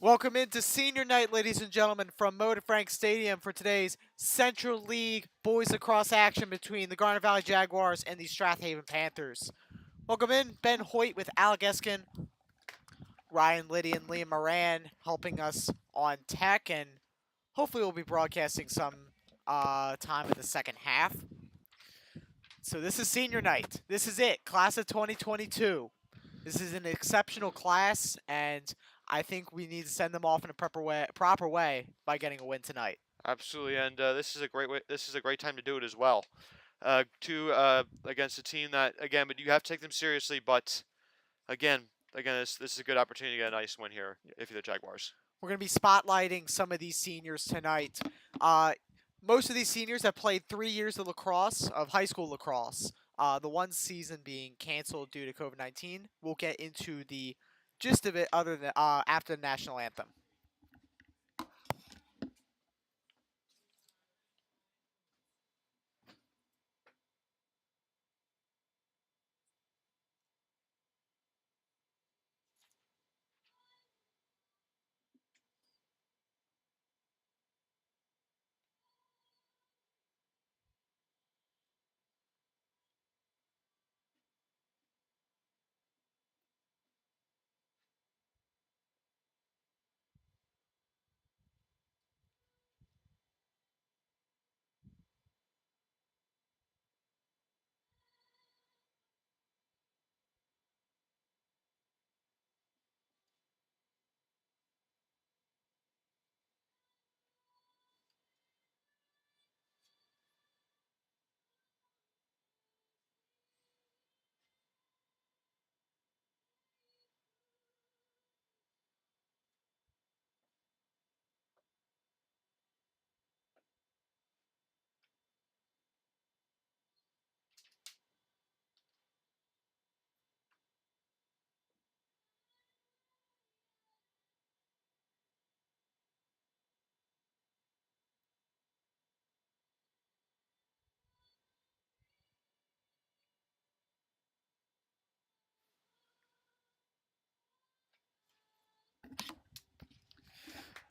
Welcome into senior night, ladies and gentlemen, from Motor Frank Stadium for today's Central League boys lacrosse action between the Garnet Valley Jaguars and the Strath Panthers. Welcome in, Ben Hoyt with Alec Eskin, Ryan Liddy, and Liam Moran helping us on tech, and hopefully we'll be broadcasting some time in the second half. So this is senior night. This is it, class of 2022. This is an exceptional class, and I think we need to send them off in a proper way by getting a win tonight. Absolutely, and this is a great way. This is a great time to do it as well. Against a team that again, but you have to take them seriously. But again, this is a good opportunity to get a nice win here if you're the Jaguars. We're going to be spotlighting some of these seniors tonight. Most of these seniors have played 3 years of lacrosse, of high school lacrosse. The one season being canceled due to COVID-19. We'll get into the gist of it other than after the national anthem.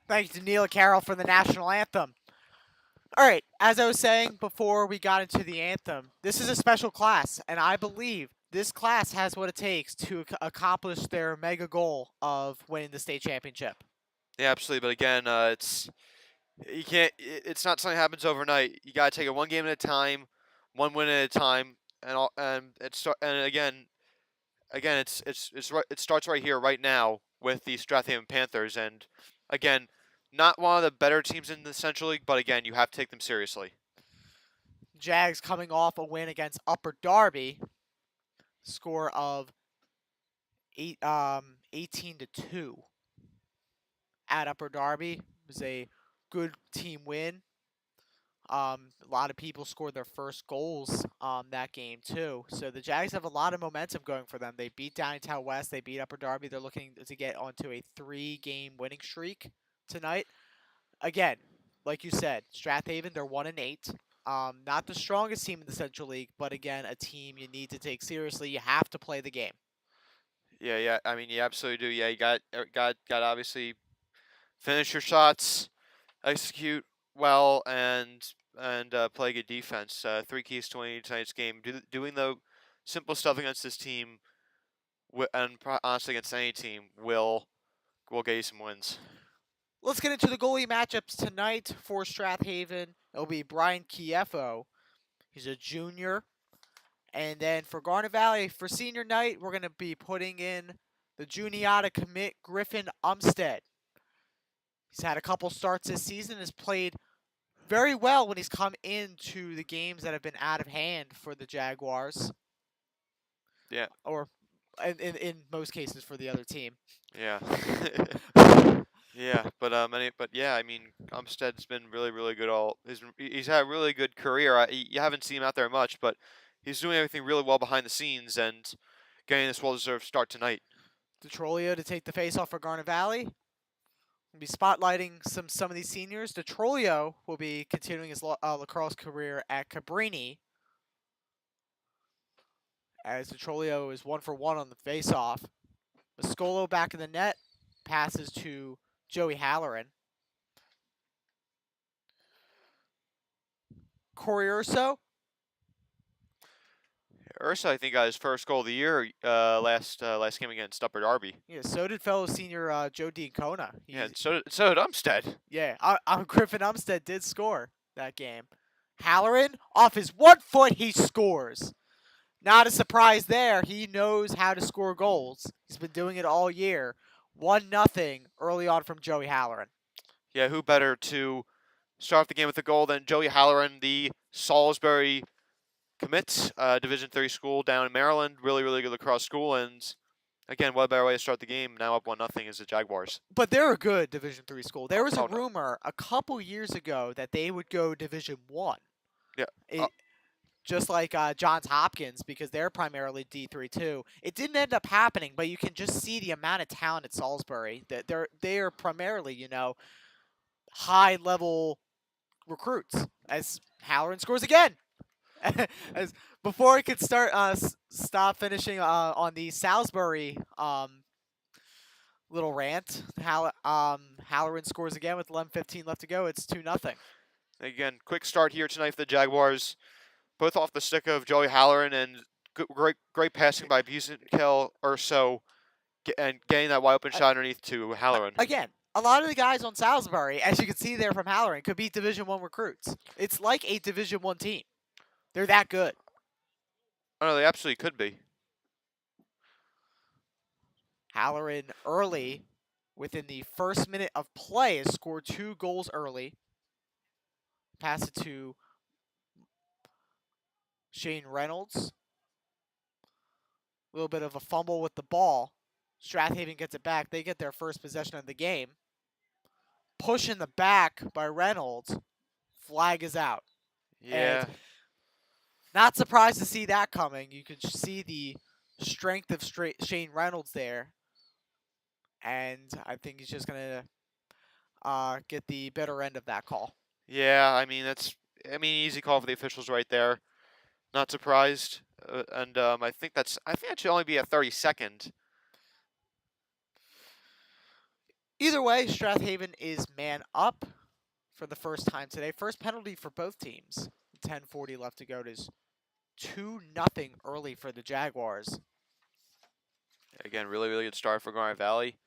Thank you to Neil Carroll for the national anthem. All right, as I was saying before we got into the anthem, this is a special class, and I believe this class has what it takes to accomplish their mega goal of winning the state championship. Yeah, absolutely. But again, you can't. It's not something that happens overnight. You gotta take it one game at a time, one win at a time, and again, it starts right here, right now, with the Strathaven Panthers, and again, not one of the better teams in the Central League, but again, you have to take them seriously. Jags coming off a win against Upper Darby, score of 18 to 2 at Upper Darby. It was a good team win. A lot of people scored their first goals that game too. So the Jags have a lot of momentum going for them. They beat Downtown West. They beat Upper Darby. They're looking to get onto a 3-game winning streak tonight. Again, like you said, Strathaven, they're 1-8. Not the strongest team in the Central League, but again, a team you need to take seriously. You have to play the game. Yeah. I mean, you absolutely do. Yeah, you got obviously finish your shots, execute well, and play good defense. Three keys to winning tonight's game. Doing the simple stuff against this team, honestly against any team, will get you some wins. Let's get into the goalie matchups tonight for Strathaven. It'll be Brian Chieffo. He's a junior. And then for Garnet Valley, for senior night, we're going to be putting in the Juniata commit Griffin Umstead. He's had a couple starts this season, has played very well when he's come into the games that have been out of hand for the Jaguars. Yeah. Or in most cases for the other team. Yeah. Yeah, but yeah, I mean, Umstead's been really good he's had a really good career. You haven't seen him out there much, but he's doing everything really well behind the scenes and getting this well-deserved start tonight. Detrolio to take the face-off for Garnet Valley. We'll be spotlighting some of these seniors. Detrolio will be continuing his lacrosse career at Cabrini, as Detrolio is 1 for 1 on the face-off. Mascolo back in the net, passes to Joey Halloran. Corey Urso. Ursa, I think, got his first goal of the year last game against Upper Darby. Yeah, so did fellow senior Joe D'Ancona. Yeah, and so did Umstead. Yeah, Griffin Umstead did score that game. Halloran, off his 1 foot, he scores. Not a surprise there. He knows how to score goals. He's been doing it all year. 1-0 early on from Joey Halloran. Yeah, who better to start off the game with a goal than Joey Halloran, the Salisbury commit, Division III school down in Maryland. Really, really good lacrosse school. And again, what a better way to start the game? Now up 1-0 is the Jaguars. But they're a good Division III school. There was a Oh, no. rumor a couple years ago that they would go Division I. Yeah. Just like Johns Hopkins, because they're primarily D3 too. It didn't end up happening, but you can just see the amount of talent at Salisbury. That they are primarily, high level recruits. As Halloran scores again, as before it could stop finishing on the Salisbury little rant. Halloran scores again with 11:15 left to go. It's 2-0. Again, quick start here tonight for the Jaguars. Both off the stick of Joey Halloran, and great passing by Busenkel Urso, and getting that wide open shot underneath to Halloran. Again, a lot of the guys on Salisbury, as you can see there from Halloran, could be Division I recruits. It's like a Division I team. They're that good. Oh, no, they absolutely could be. Halloran early, within the first minute of play, has scored 2 goals early. Pass it to Shane Reynolds. A little bit of a fumble with the ball. Strathaven gets it back. They get their first possession of the game. Push in the back by Reynolds. Flag is out. Yeah. And not surprised to see that coming. You can see the strength of Shane Reynolds there. And I think he's just going to get the better end of that call. Yeah, I mean, easy call for the officials right there. Not surprised. And I think that should only be a 30-second. Either way, Strathaven is man up for the first time today. First penalty for both teams. 10:40 left to go. It is 2-0 early for the Jaguars. Again, really, really good start for Garnet Valley.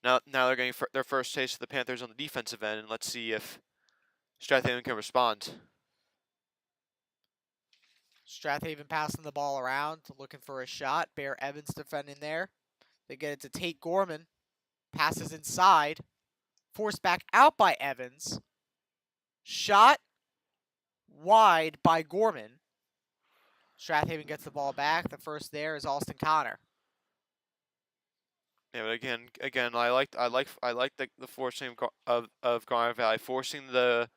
Now they're getting their first taste of the Panthers on the defensive end, and let's see if Strathaven can respond. Strathaven passing the ball around, looking for a shot. Bear Evans defending there. They get it to Tate Gorman. Passes inside. Forced back out by Evans. Shot wide by Gorman. Strathaven gets the ball back. The first there is Austin Connor. Yeah, but again, I like the forcing of Garnet Valley, forcing the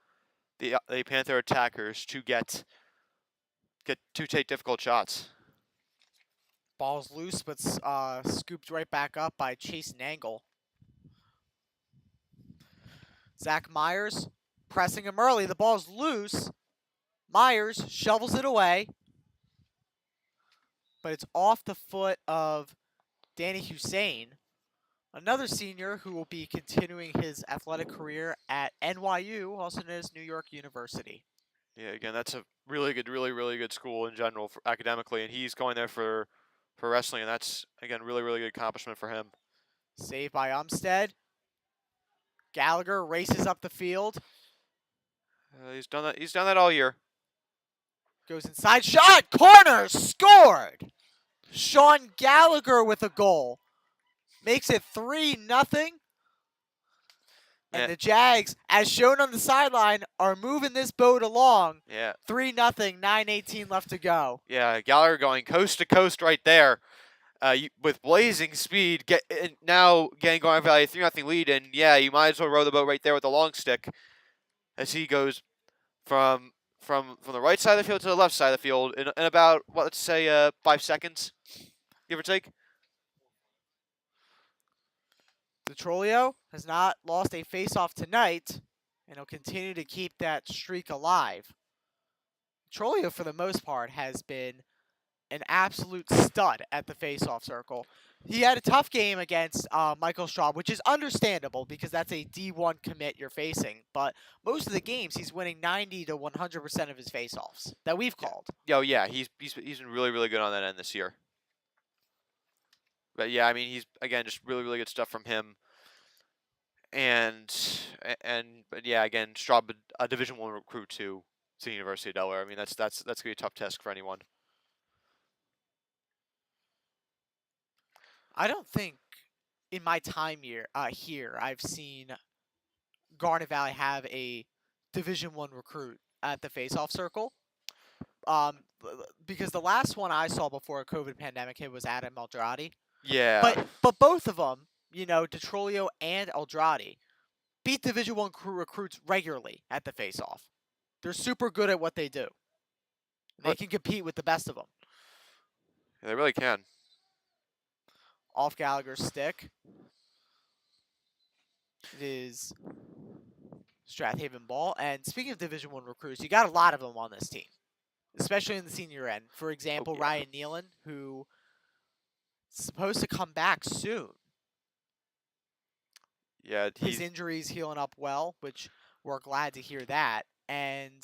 Panther attackers to take difficult shots. Ball's loose, but scooped right back up by Chase Nangle. Zach Myers pressing him early. The ball's loose. Myers shovels it away, but it's off the foot of Danny Hussein, another senior who will be continuing his athletic career at NYU, also known as New York University. Yeah, again, that's a really good school in general for academically, and he's going there for wrestling, and that's, again, really good accomplishment for him. Saved by Umstead. Gallagher races up the field. He's done that all year. Goes inside, shot, corner, scored! Sean Gallagher with a goal. Makes it 3-0. And the Jags, as shown on the sideline, are moving this boat along. Yeah. 3-0, 9:18 left to go. Yeah, Gallagher going coast to coast right there, with blazing speed. Now getting Garnet Valley a 3-0 lead, and yeah, you might as well row the boat right there with the long stick, as he goes from the right side of the field to the left side of the field in about, let's say 5 seconds, give or take. Detrolio has not lost a face-off tonight, and he'll continue to keep that streak alive. Detrolio, for the most part, has been an absolute stud at the faceoff circle. He had a tough game against Michael Strath, which is understandable because that's a D1 commit you're facing. But most of the games, he's winning 90 to 100% of his faceoffs that we've Yeah. called. Yeah, he's been really good on that end this year. But yeah, I mean he's again just really good stuff from him. But yeah, again, Straub, a Division One recruit to the University of Delaware. I mean that's gonna be a tough test for anyone. I don't think in my time here I've seen Garnet Valley have a Division One recruit at the faceoff circle. Because the last one I saw before a COVID pandemic hit was Adam Eldradi. Yeah, But both of them, Detrolio and Eldradi, beat Division One recruits regularly at the faceoff. They're super good at what they do. They can compete with the best of them. yeah, they really can. Off Gallagher's stick. It is Strathaven ball. And speaking of Division One recruits, you got a lot of them on this team, especially in the senior end. For example, yeah. Ryan Nealon, who is supposed to come back soon. Yeah, His injury's healing up well, which we're glad to hear that. And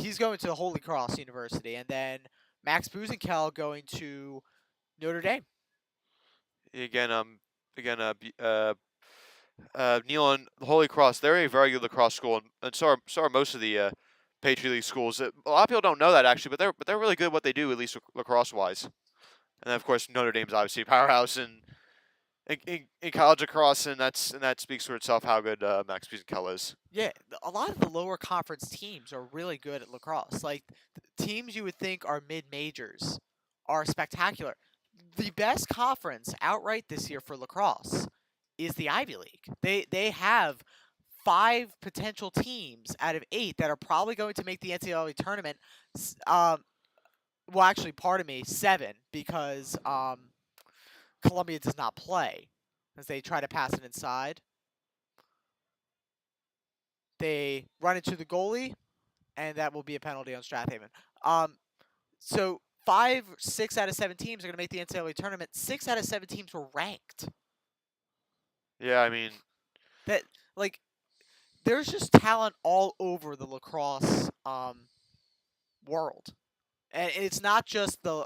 he's going to Holy Cross University, and then Max Buzenkel going to Notre Dame. again, Neil and the Holy Cross, they're a very good lacrosse school, and so are most of the Patriot League schools. A lot of people don't know that actually, but they're really good at what they do, at least lacrosse wise. And then of course Notre Dame's obviously a powerhouse in college lacrosse, and that speaks for itself how good Max Buzenkel is. Yeah, a lot of the lower conference teams are really good at lacrosse. Like teams you would think are mid majors are spectacular. The best conference outright this year for lacrosse is the Ivy League. They have 5 potential teams out of 8 that are probably going to make the NCAA tournament. Well, actually, pardon me, 7 because Columbia does not play as they try to pass it inside. They run into the goalie, and that will be a penalty on Strathaven. So 6 out of 7 teams are going to make the NCAA tournament. 6 out of 7 teams were ranked. Yeah, I mean there's just talent all over the lacrosse world, and it's not just the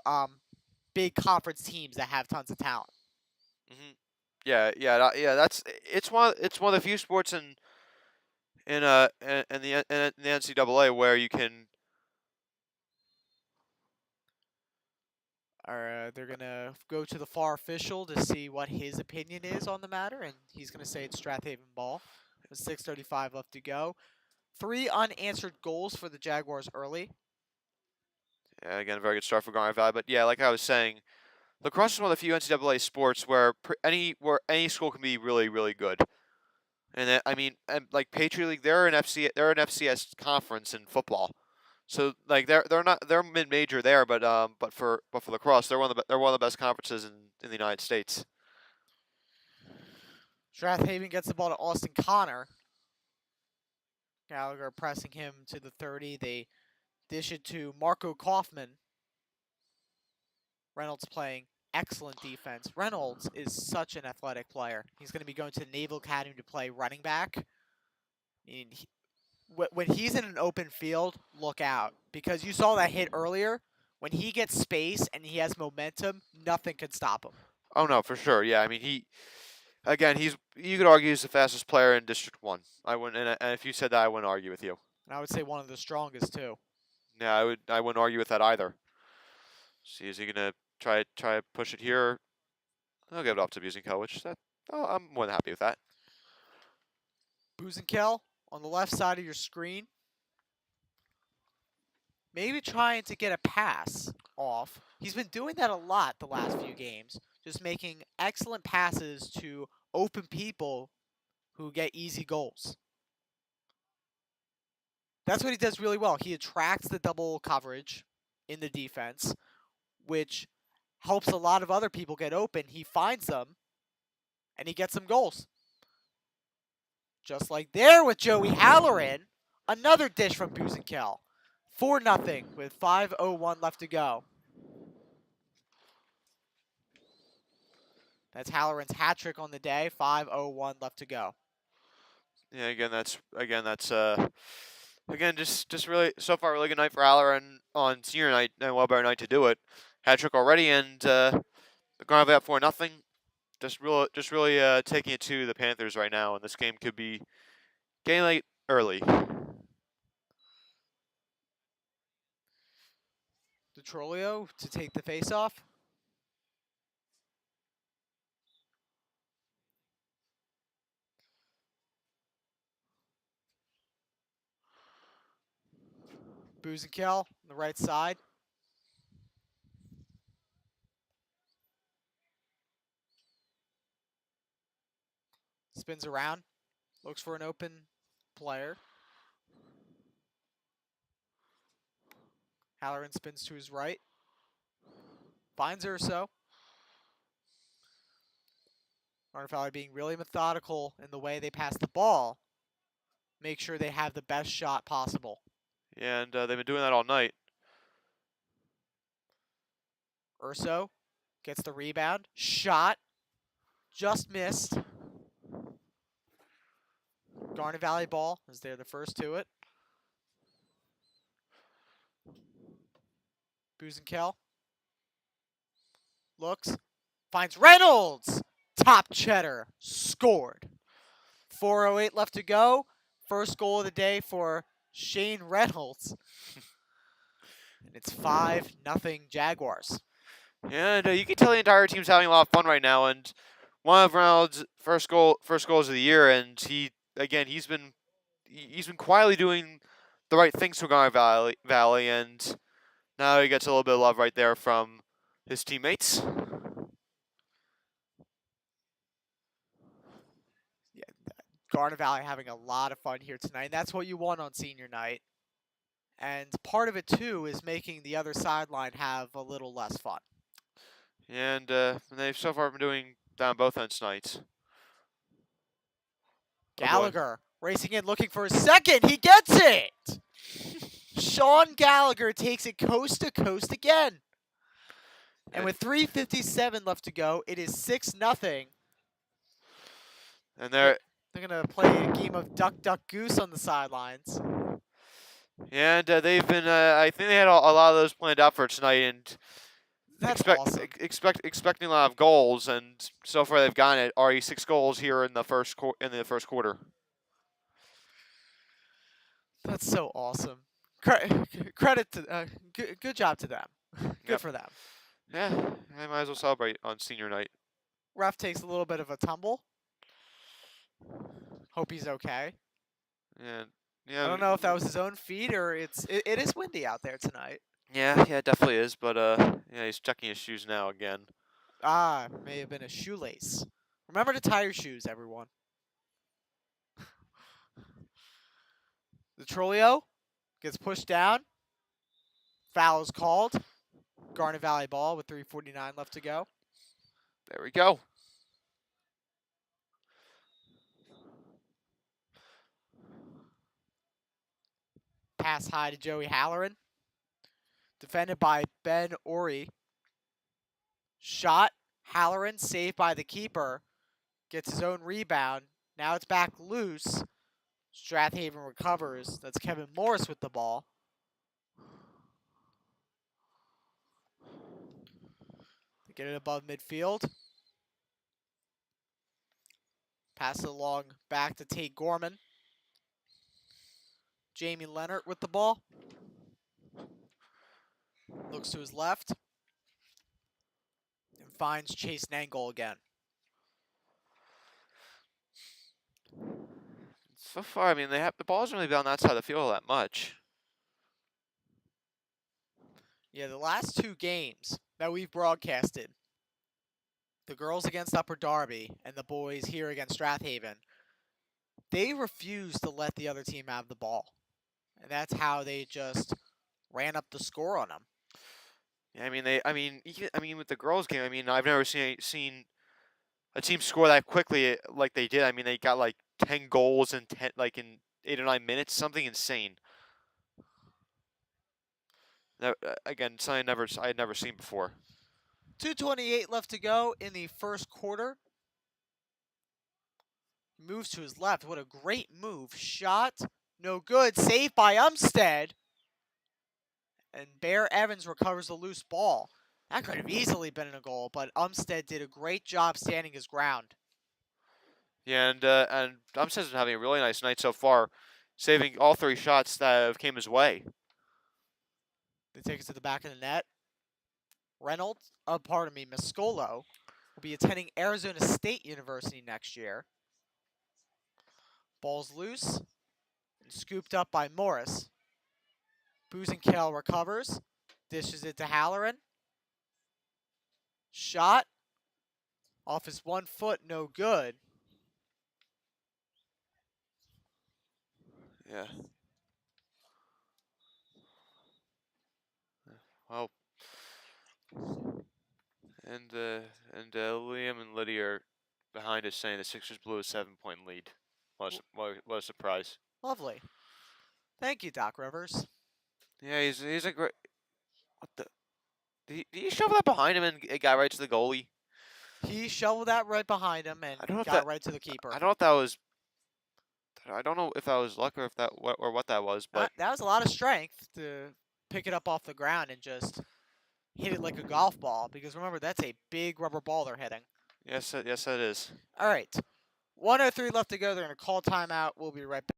big conference teams that have tons of talent. hmm yeah. It's one of the few sports in the NCAA where you can. They're gonna go to the FAR official to see what his opinion is on the matter, and he's gonna say it's Strathaven ball. With 6:35 left to go. 3 unanswered goals for the Jaguars early. Yeah, again, a very good start for Garnet Valley. But yeah, like I was saying, lacrosse is one of the few NCAA sports where any school can be really good. And and like Patriot League, they're an FCS conference in football. So like they're mid major there, but for lacrosse, they're one of the best conferences in the United States. Strathaven gets the ball to Austin Connor. Gallagher pressing him to the 30. They dish it to Marco Kaufman. Reynolds playing excellent defense. Reynolds is such an athletic player. He's going to be going to the Naval Academy to play running back. I mean, when he's in an open field, look out. Because you saw that hit earlier. When he gets space and he has momentum, nothing can stop him. Oh no, for sure. Yeah, I mean you could argue he's the fastest player in District 1. I wouldn't, and if you said that, I wouldn't argue with you. And I would say one of the strongest too. Yeah, I wouldn't argue with that either. See, is he gonna try to push it here? I'll give it off to Buzenkel, I'm more than happy with that. Buzenkel on the left side of your screen. Maybe trying to get a pass off. He's been doing that a lot the last few games. Just making excellent passes to open people who get easy goals. That's what he does really well. He attracts the double coverage in the defense, which helps a lot of other people get open. He finds them, and he gets some goals. Just like there with Joey Halloran. Another dish from Buzenkel. 4-0 with 5:01 left to go. That's Halloran's hat trick on the day. 5:01 left to go. Yeah, again just really so far really good night for Halloran on senior night and well better night to do it. Hat trick already, and the Garnet Valley up 4-0. Just really taking it to the Panthers right now, and this game could be getting late early. DeTrolio to take the face-off. Buzenkel on the right side. Spins around. Looks for an open player. Halloran spins to his right. Finds her so. Garnet Valley being really methodical in the way they pass the ball. Make sure they have the best shot possible. Yeah, and they've been doing that all night. Urso gets the rebound. Shot. Just missed. Garnet Valley ball as they're the first to it. Buzenkel looks. Finds Reynolds. Top cheddar. Scored. 4:08 left to go. First goal of the day for Shane Reynolds. And it's 5-0 Jaguars. And you can tell the entire team's having a lot of fun right now. And one of Reynolds' first goals of the year, and he's been quietly doing the right things for Garnet Valley, and now he gets a little bit of love right there from his teammates. Yeah, Garnet Valley having a lot of fun here tonight. And that's what you want on senior night. And part of it, too, is making the other sideline have a little less fun. And they've so far been doing that on both ends tonight. Gallagher racing in, looking for a second. He gets it! Sean Gallagher takes it coast to coast again. And with 3:57 left to go, it is 6-0. And they're going to play a game of duck, duck, goose on the sidelines. And they've been, I think they had a lot of those planned out for tonight, and That's awesome. expecting a lot of goals. And so far, they've gotten it already 6 goals here in the first quarter. That's so awesome. Credit to, good job to them. Good for them. Yeah, I might as well celebrate on senior night. Ref takes a little bit of a tumble. Hope he's okay. And yeah, I don't know if that was his own feet or it is windy out there tonight. Yeah, it definitely is. But yeah, he's checking his shoes now again. May have been a shoelace. Remember to tie your shoes, everyone. The Trolio gets pushed down. Foul is called. Garnet Valley ball with 3:49 left to go. There we go. Pass high to Joey Halloran. Defended by Ben Ori. Shot. Halloran saved by the keeper. Gets his own rebound. Now it's back loose. Strathaven recovers. That's Kevin Morris with the ball. They get it above midfield. Pass it along back to Tate Gorman. Jamie Leonard with the ball. Looks to his left. And finds Chase Nangle again. So far, I mean, the ball hasn't really been on that side of the field that much. Yeah, the last 2 games that we've broadcasted, the girls against Upper Darby and the boys here against Strathaven, they refused to let the other team have the ball. And that's how they just ran up the score on them. Yeah, I mean, with the girls' game, I mean, I've never seen a team score that quickly like they did. I mean, they got like 10 goals in 8 or 9 minutes, something insane. Again, something I had never seen before. 2:28 left to go in the first quarter. Moves to his left. What a great move. Shot. No good. Saved by Umstead. And Bear Evans recovers the loose ball. That could have easily been a goal, but Umstead did a great job standing his ground. Yeah, and Umstead's been having a really nice night so far, saving all 3 shots that have came his way. They take it to the back of the net. Mascolo will be attending Arizona State University next year. Ball's loose and scooped up by Morris. Buzenkale recovers, dishes it to Halloran. Shot off his 1 foot, no good. Yeah. Well, and Liam and Liddy are behind us, saying the Sixers blew a 7-point lead. What a surprise! Lovely. Thank you, Doc Rivers. Yeah, he's a great. What the? Did he shove that behind him and it got right to the goalie? He shoveled that right behind him and I don't know if got that. right to the keeper. I don't know if that was. I don't know if that was luck or if that or what that was, but That was a lot of strength to pick it up off the ground and just hit it like a golf ball. Because remember, that's a big rubber ball they're hitting. yes, it is. All right. 1:03 left to go. They're going to call timeout. We'll be right back.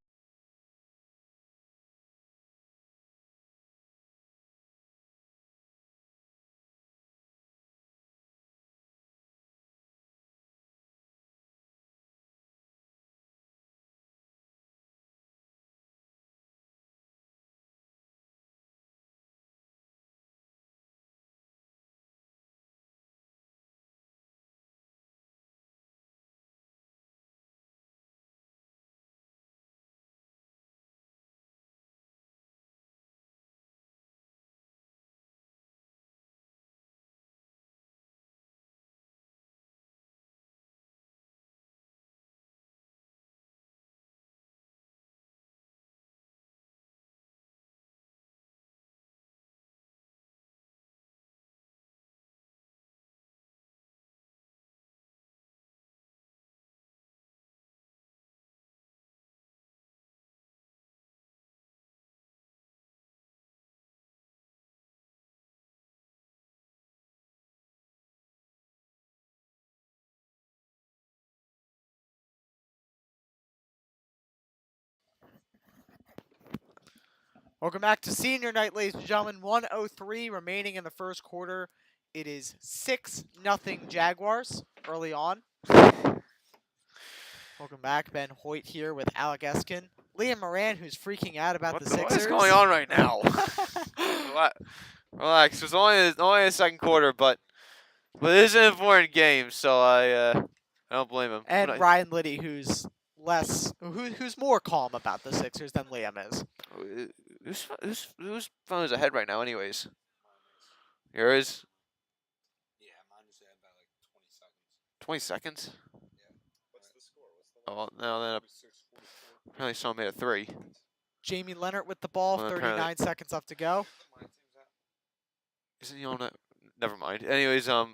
Welcome back to senior night, ladies and gentlemen. 1:03 remaining in the first quarter. It is 6-0 Jaguars early on. Welcome back. Ben Hoyt here with Alec Eskin. Liam Moran, who's freaking out about the Sixers. What is going on right now? Relax. It's only the second quarter, but it is an important game, so I don't blame him. And Ryan Liddy, who's more calm about the Sixers than Liam is. Whose phone is ahead right now, anyways? Yours? Yeah, mine is ahead by like 20 20 seconds. seconds? Yeah. What's the score? Oh, no, then 46-44. apparently someone made a 3. Jamie Leonard with the ball, Well, 39 seconds left to go. My team's at. Isn't he on that? Never mind. Anyways, they'll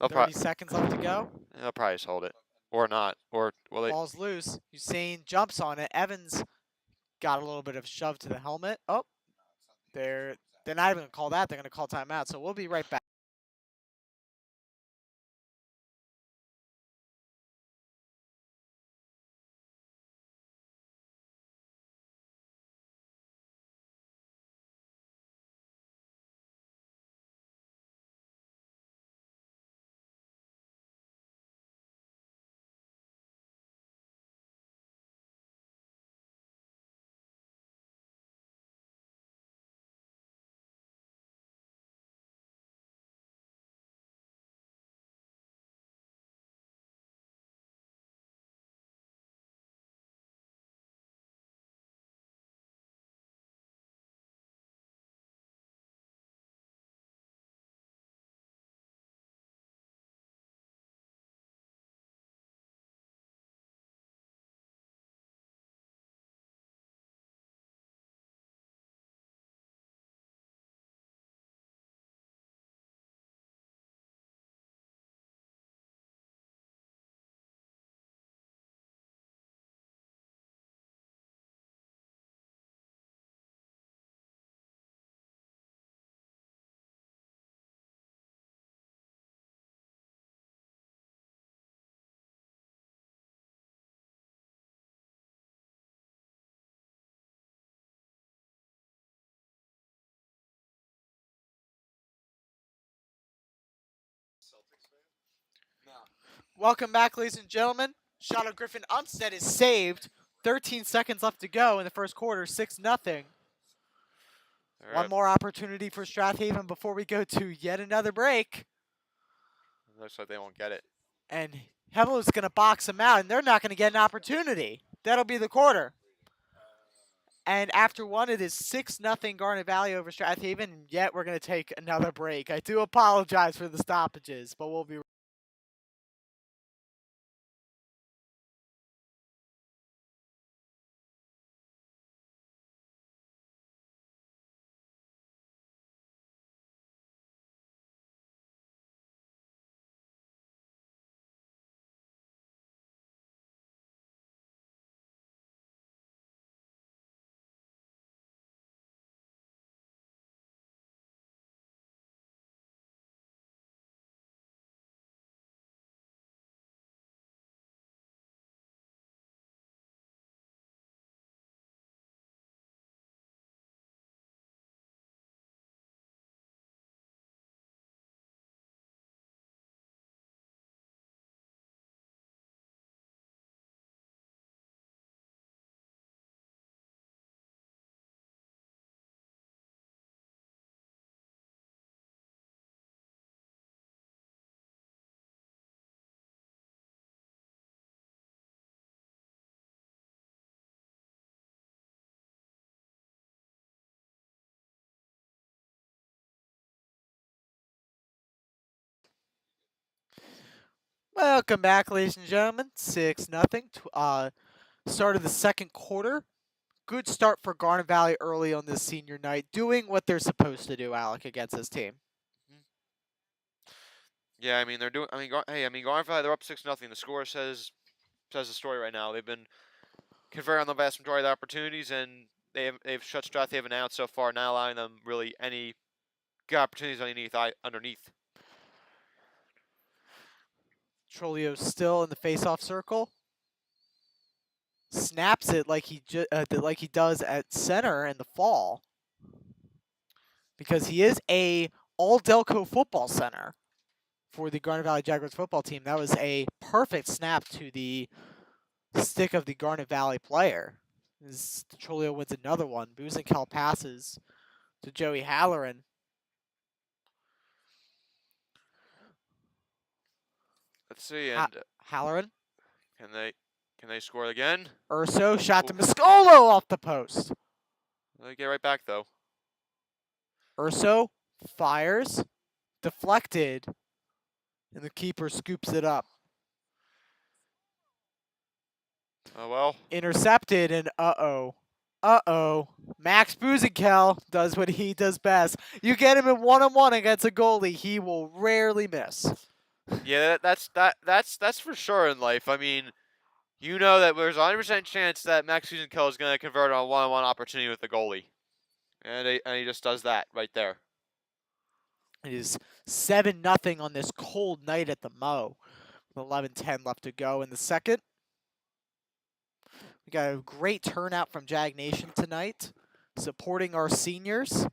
30 seconds left to go. they'll probably just hold it. Or not. Or, well, Ball's loose. Hussein jumps on it. Evans got a little bit of shove to the helmet. Oh, they're not even going to call that. They're going to call timeout. So we'll be right back. Welcome back, ladies and gentlemen. Shot of Griffin Umstead is saved. 13 seconds left to go in the first quarter, 6-0. One more opportunity for Strathaven before we go to yet another break. Looks like they won't get it. And Hevel's going to box them out, and they're not going to get an opportunity. That'll be the quarter. And after one, it is 6-0 Garnet Valley over Strathaven, and yet we're going to take another break. I do apologize for the stoppages, but we'll be Welcome back, ladies and gentlemen. 6-0. Start of the second quarter. Good start for Garnet Valley early on this senior night, doing what they're supposed to do, Alec, against this team. Yeah, I mean they're doing. Garnet Valley, they're up 6-0. The score says the story right now. They've been converting on the vast majority of the opportunities, and they've shut Strathaven out so far, not allowing them really any good opportunities underneath. Trolio still in the face-off circle. Snaps it like he does at center in the fall, because he is a all-Delco football center for the Garnet Valley Jaguars football team. That was a perfect snap to the stick of the Garnet Valley player. As Trolio wins another one. Buzenkel passes to Joey Halloran. Let's see, and Halloran. can they score again? Urso shot to Mascolo off the post. They get right back though. Urso fires, deflected, and the keeper scoops it up. Oh well. Intercepted, and uh-oh. Max Buzenkel does what he does best. You get him in one-on-one against a goalie, he will rarely miss. Yeah, that's for sure in life. I mean, you know that there's a 100% chance that Max Kill is going to convert on a one-on-one opportunity with the goalie, and he just does that right there. It is 7-0 on this cold night at the Mo. With 11:10 left to go in the second. We got a great turnout from Jag Nation tonight, supporting our seniors.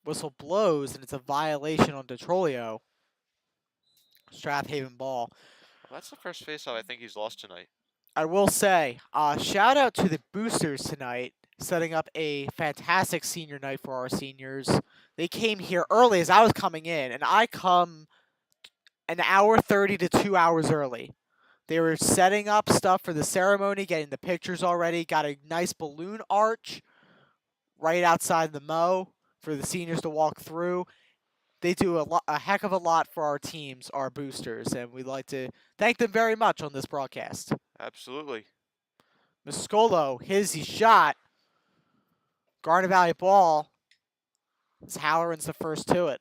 Whistle blows, and it's a violation on Detrolio. Strathaven ball. Well, that's the first faceoff I think he's lost tonight. I will say, shout out to the boosters tonight, setting up a fantastic senior night for our seniors. They came here early as I was coming in, and I come an hour 30 to 2 hours early. They were setting up stuff for the ceremony, getting the pictures already, got a nice balloon arch right outside the Mo for the seniors to walk through. They do a heck of a lot for our teams, our boosters, and we'd like to thank them very much on this broadcast. Absolutely. Mascolo, his shot. Garnet Valley ball. As Halloran's the first to it.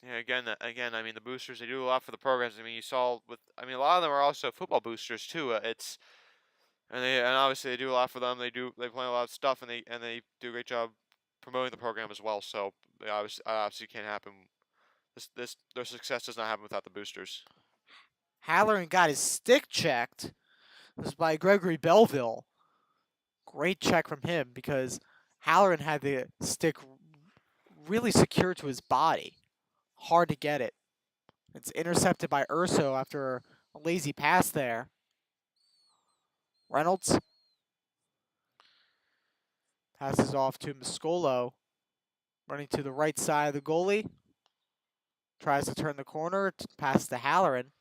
Yeah, again, I mean, the boosters, they do a lot for the programs. I mean, you saw a lot of them are also football boosters too. And obviously they do a lot for them. They play a lot of stuff, and they do a great job promoting the program as well. So they obviously can't happen. Their success does not happen without the boosters. Halloran got his stick checked. This was by Gregory Belleville. Great check from him, because Halloran had the stick really secure to his body. Hard to get it. It's intercepted by Urso after a lazy pass there. Reynolds passes off to Mascolo, running to the right side of the goalie. Tries to turn the corner, pass to Halloran.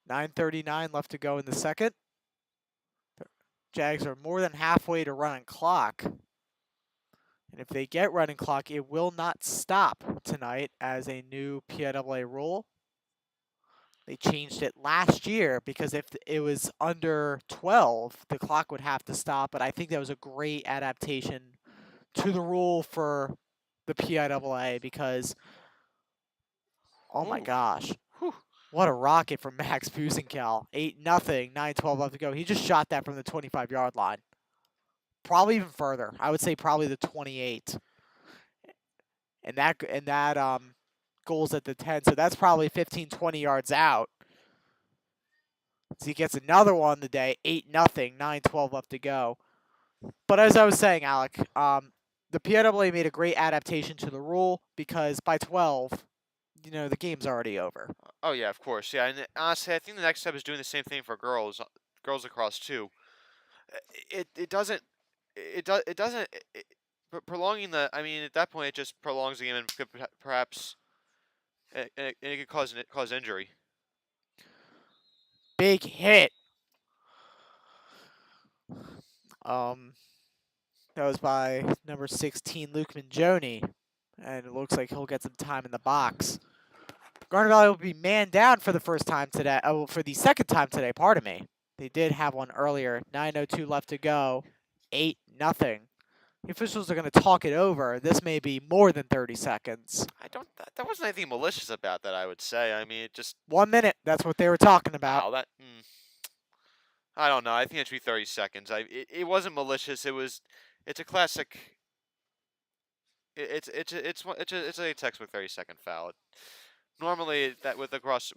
9:39 left to go in the second. Jags are more than halfway to running clock. And if they get running clock, it will not stop tonight as a new PIAA rule. They changed it last year because if it was under 12, the clock would have to stop. But I think that was a great adaptation to the rule for the PIAA because, oh my Ooh. gosh, Whew. what a rocket from Max Busenkel. 8-0, 9:12 left to go. He just shot that from the 25-yard line. Probably even further. I would say probably the 28. And that goal's at the 10, so that's probably 15, 20 yards out. So he gets another one today, 8-0, 9:12 left to go. But as I was saying, Alec, the PIAA made a great adaptation to the rule because by 12, the game's already over. Oh yeah, of course. Yeah, and honestly, I think the next step is doing the same thing for girls lacrosse too. It doesn't prolonging the. I mean, at that point, it just prolongs the game and could perhaps it could cause injury. Big hit. That was by number 16, Luke Mangione, and it looks like he'll get some time in the box. Garnet Valley will be man down for the first time today. Oh, for the second time today. Pardon me. They did have one earlier. 9:02 left to go. 8-0. The officials are going to talk it over. This may be more than 30 seconds. I don't. That wasn't anything malicious about that. I would say. I mean, it just. 1 minute. That's what they were talking about. Wow, that. I don't know. I think it should be 30 seconds. It wasn't malicious. It's a classic. It's a textbook 30-second foul. Normally, that with a cross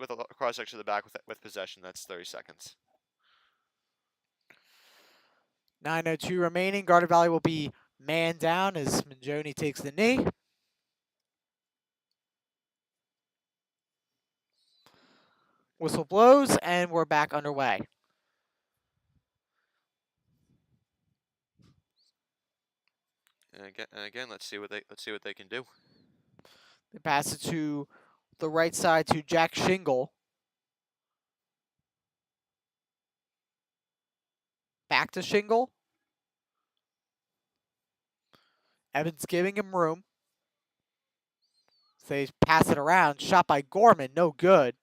section to the back with possession, that's 30 seconds. 9:02 remaining. Garnet Valley will be man down as Mangione takes the knee. Whistle blows, and we're back underway. And again, let's see what they can do. They pass it to the right side to Jack Shingle. Back to Shingle. Evans giving him room. So they pass it around. Shot by Gorman. No good.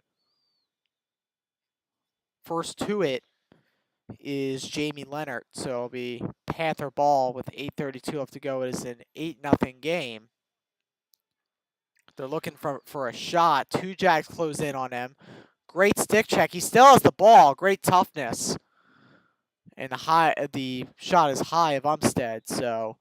First to it is Jamie Leonard. So it'll be Panther ball with 8:32 left to go. It is an 8-0 game. They're looking for a shot. Two Jags close in on him. Great stick check. He still has the ball. Great toughness. And the shot is high of Umstead. So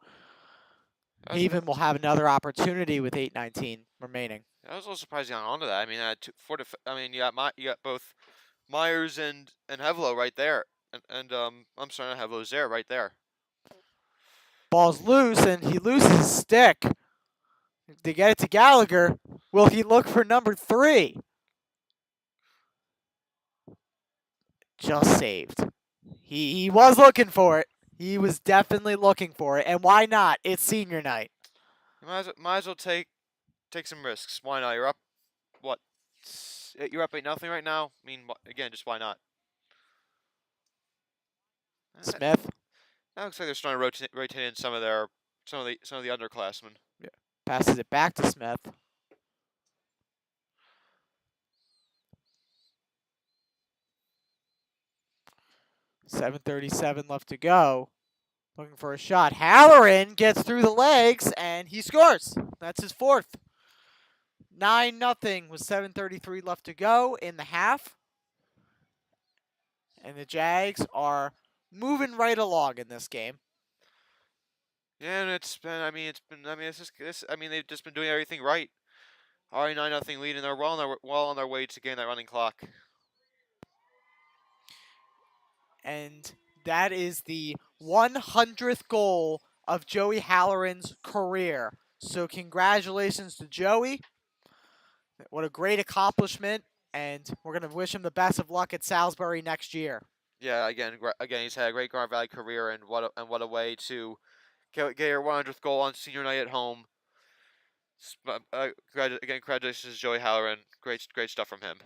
Haven will have another opportunity with 8:19 remaining. I was a little surprised he got onto that. I mean, you got both Myers and Hevlo right there, and I'm sorry, not Hevlo's there right there. Ball's loose, and he loses his stick. They get it to Gallagher. Will he look for number 3? Just saved. He was looking for it. He was definitely looking for it. And why not? It's senior night. You might as well take some risks. Why not? You're up, what? You're up 8-0 right now. I mean, again, just why not? Smith. That looks like they're starting to rotate in some of the underclassmen. Yeah. Passes it back to Smith. .737 left to go. Looking for a shot. Halloran gets through the legs, and he scores. That's his 4th. 9-0 with 7:33 left to go in the half. And the Jags are moving right along in this game. Yeah, and they've just been doing everything right. Already 9-0 lead, and they're well on their way to getting that running clock. And that is the 100th goal of Joey Halloran's career. So congratulations to Joey. What a great accomplishment, and we're going to wish him the best of luck at Salisbury next year. Yeah, again, he's had a great Garnet Valley career, and what a way to get your 100th goal on senior night at home. Again, congratulations, to Joey Halloran. Great stuff from him.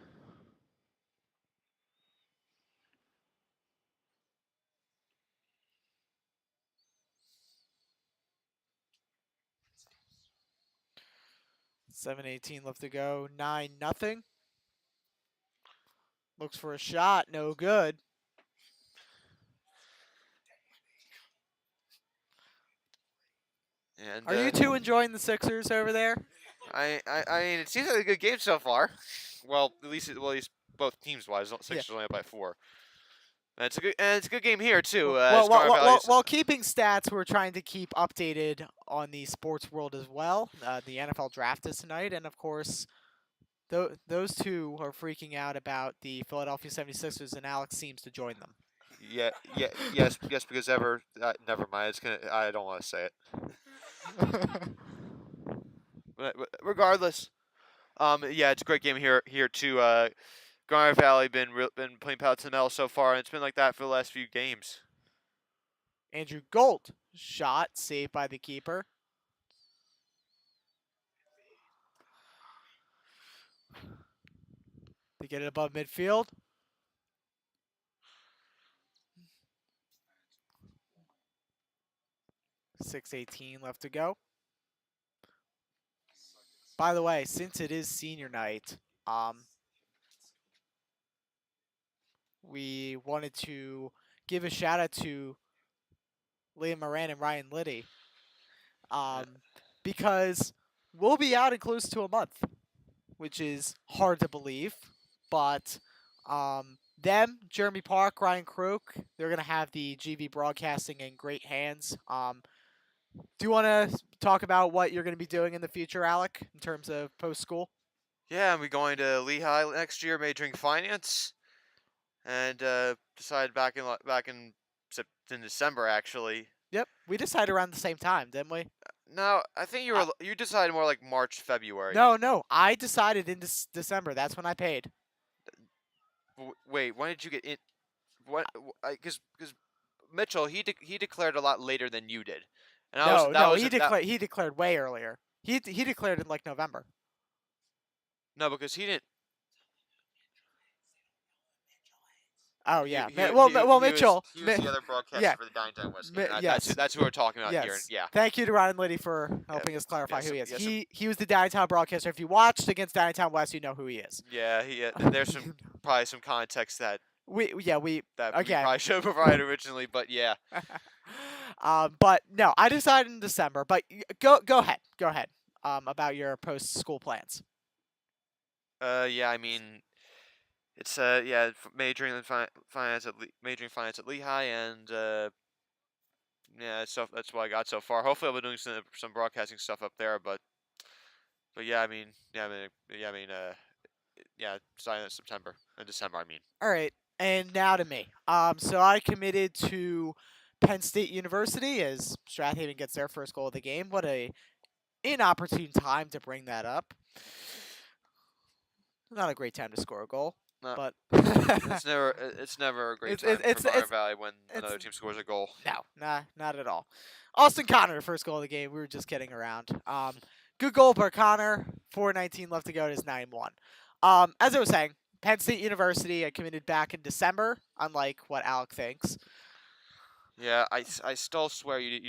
.718 left to go. 9-0. Looks for a shot. No good. And Are you two enjoying the Sixers over there? I mean, it seems like a good game so far. Well, at least both teams wise, Sixers only up by 4. And it's a good game here too. While keeping stats, we're trying to keep updated on the sports world as well. The NFL draft is tonight, and of course, those two are freaking out about the Philadelphia 76ers, and Alex seems to join them. Yes, because never mind. I don't want to say it. But regardless, yeah, it's a great game here too. Garnet Valley been playing power to the metal so far, and it's been like that for the last few games. Andrew Gold shot saved by the keeper. They get it above midfield. .618 left to go. By the way, since it is senior night, we wanted to give a shout out to Liam Moran and Ryan Liddy, because we'll be out in close to a month, which is hard to believe, but them, Jeremy Park, Ryan Croak, they're going to have the GV broadcasting in great hands. Do you want to talk about what you're going to be doing in the future, Alec, in terms of post-school? Yeah, I'm going to Lehigh next year, majoring finance, and decided back in December actually. Yep, we decided around the same time, didn't we? No, I think you decided more like March, February. No, I decided in December. That's when I paid. Wait, when did you get in? What? Because Mitchell he declared a lot later than you did, and he declared way earlier. He declared in like November. No, because he didn't. Oh yeah. Mitchell. He was the other broadcaster for the Downtown West. Yes. That's who we're talking about here. Yeah. Thank you to Ryan Liddy for helping us clarify who he is. He was the Downtown broadcaster. If you watched against Downtown West, you know who he is. Yeah. There's probably some context that we probably should have provided originally, but yeah. But no, I decided in December. But go ahead. About your post school plans. Yeah. I mean. It's majoring finance at Lehigh, and yeah, that's what I got so far. Hopefully, I'll be doing some broadcasting stuff up there, but yeah, starting in December. I mean. All right, and now to me. So I committed to Penn State University as Strath gets their first goal of the game. What a inopportune time to bring that up. Not a great time to score a goal. No, but it's never a great time for Garnet Valley when another team scores a goal. No, not at all. Austin Connor, first goal of the game. We were just kidding around. Good goal by Connor. 4:19 left to go. It is 9-1. As I was saying, Penn State University. I committed back in December, unlike what Alec thinks. Yeah, I still swear you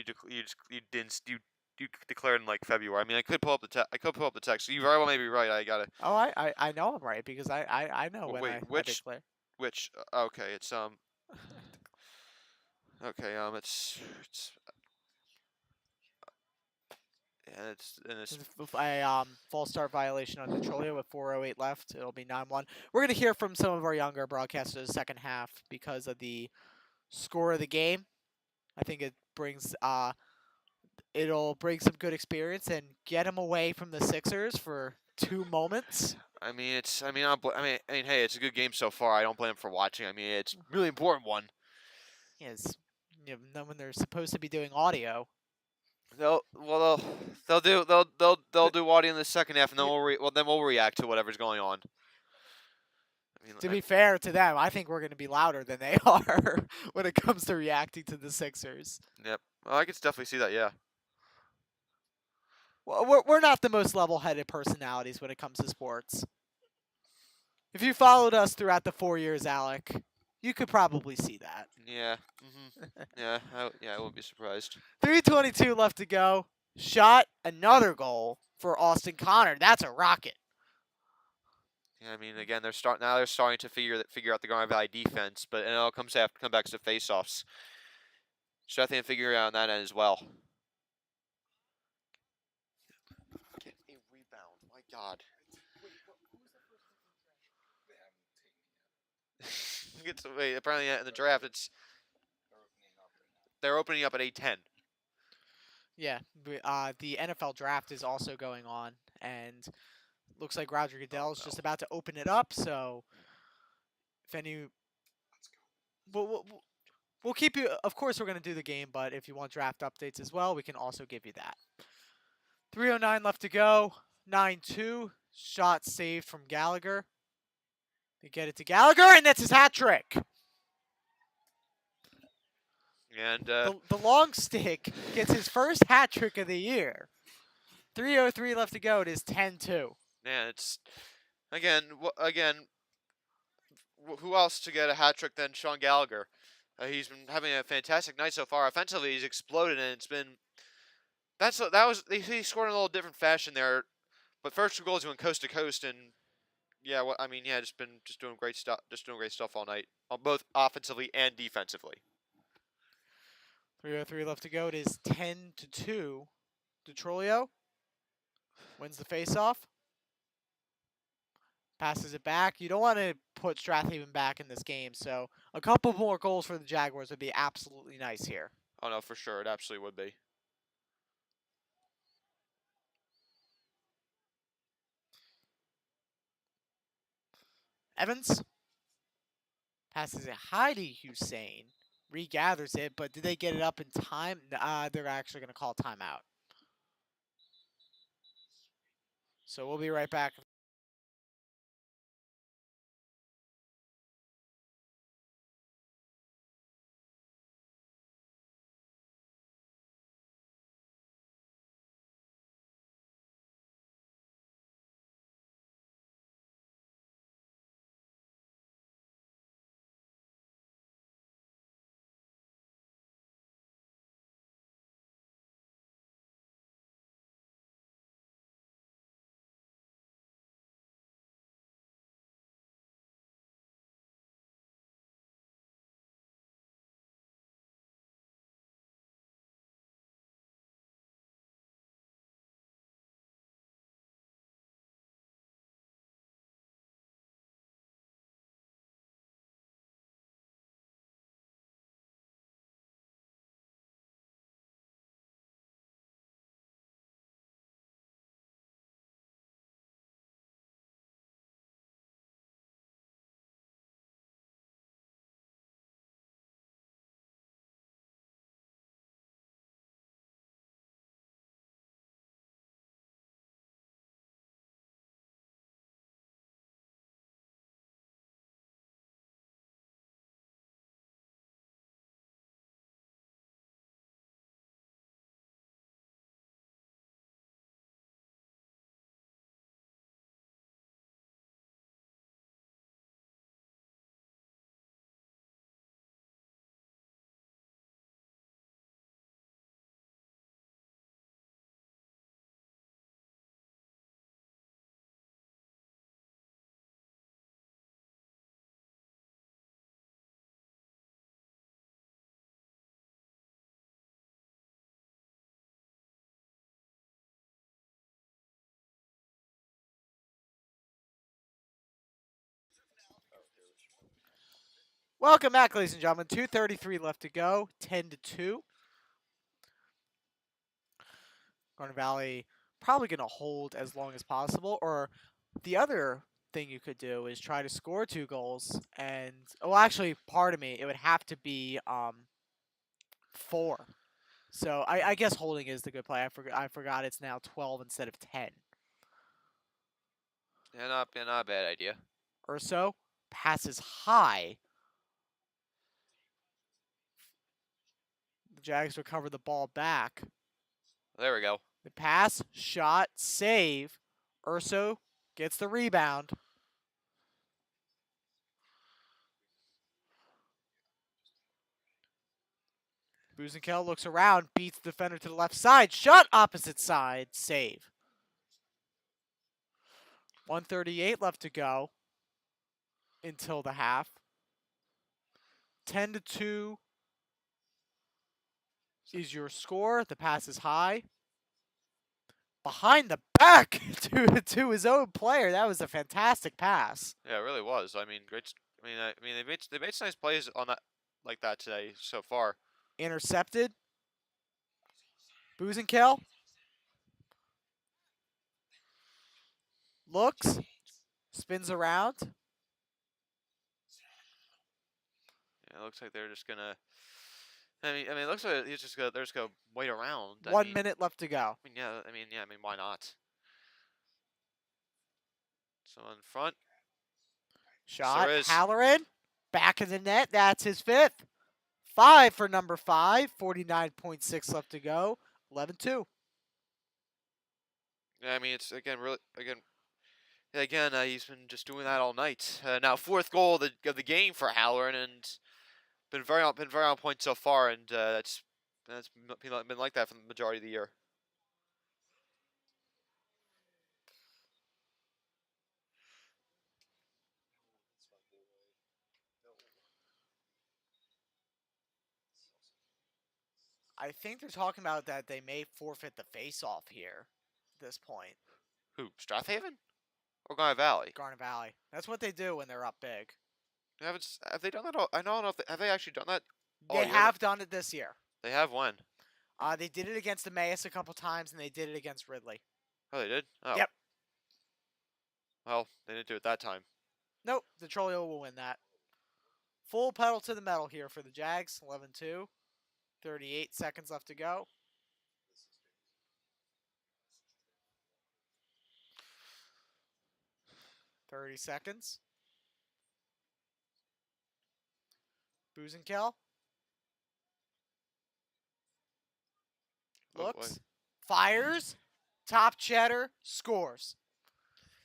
declared in like February. I mean, I could pull up the text. So you very well may be right. I gotta. Oh, I know I'm right because I know when I declare. Which okay, it's okay, it's a false start violation on Detrolia with 4:08 left. It'll be 9-1. We're gonna hear from some of our younger broadcasters the second half because of the score of the game. I think it brings it'll bring some good experience and get them away from the Sixers for 2 moments. I mean, hey, it's a good game so far. I don't blame them for watching. I mean, it's a really important one. Yes, when they're supposed to be doing audio. They'll do audio in the second half, and then we'll react to whatever's going on. I mean, To be fair to them, I think we're going to be louder than they are when it comes to reacting to the Sixers. yep. Well, I could definitely see that. Yeah. Well, we're not the most level-headed personalities when it comes to sports. If you followed us throughout the 4 years, Alec, you could probably see that. Yeah. Yeah. I wouldn't be surprised. 3:22 left to go. Shot, another goal for Austin Connor. That's a rocket. Yeah, I mean, again, they're starting to figure out the Garnet Valley defense, but it all come back to faceoffs. Strath can figure it out on that end as well. Get a rebound, my God. They haven't taken it yet. Apparently in the draft, they're opening up at 8:10. Yeah, the NFL draft is also going on, and looks like Roger Goodell is just about to open it up. So, if any, we'll keep you. Of course, we're gonna do the game, but if you want draft updates as well, we can also give you that. 3:09 left to go. 9-2 shot saved from Gallagher. They get it to Gallagher, and that's his hat trick. And The long stick gets his first hat trick of the year. 3:03 left to go. It is 10-2. man, it's who else to get a hat trick than Sean Gallagher? He's been having a fantastic night so far. Offensively, he's exploded, and he scored in a little different fashion there. But first two goals he went coast to coast, and just doing great stuff all night, both offensively and defensively. 3:03 left to go. It is 10-2. DeTrolio wins the faceoff. Passes it back. You don't want to put Strathaven back in this game, so a couple more goals for the Jaguars would be absolutely nice here. Oh no, for sure, it absolutely would be. Evans passes it high to Hussein. Regathers it, but did they get it up in time? They're actually going to call timeout. So we'll be right back. Welcome back, ladies and gentlemen. 2:33 left to go. 10-2. Garnet Valley probably going to hold as long as possible. Or the other thing you could do is try to score 2 goals and oh, actually, pardon me, it would have to be 4. So I guess holding is the good play. I forgot it's now 12 instead of 10. Yeah, not a bad idea. Urso passes high. The Jags recover the ball back. There we go. The pass, shot, save. Urso gets the rebound. Buzenkel looks around, beats the defender to the left side. Shot opposite side, save. 1:38 left to go until the half. 10-2 is your score. The pass is high. Behind the back to his own player. That was a fantastic pass. Yeah, it really was. I mean, great. They made some nice plays on that like that today so far. Intercepted. Buzenkel looks, spins around. Yeah, it looks like they're just gonna. It looks like he's just gonna. They're just gonna wait around. 1 minute left to go. Why not? So in front. Shot, There is. Halloran, back of the net. That's his 5th. 5 for number 5. 49.6 left to go. 11-2. Yeah, it's again. He's been just doing that all night. Now 4th goal of the game for Halloran, and been very on point so far, and that's been like that for the majority of the year. I think they're talking about that they may forfeit the face-off here at this point. Who? Strathaven? Or Garnet Valley? Garnet Valley. That's what they do when they're up big. Have they done that? I don't know if have they actually done that? They have done it this year. They have when? They did it against Emmaus a couple times, and they did it against Ridley. Oh, they did. Oh. Yep. Well, they didn't do it that time. Nope, the Trolio will win that. Full pedal to the metal here for the Jags. 11-2. 38 seconds left to go. .30 seconds. Buzenkel. Looks. Fires. Top cheddar. Scores.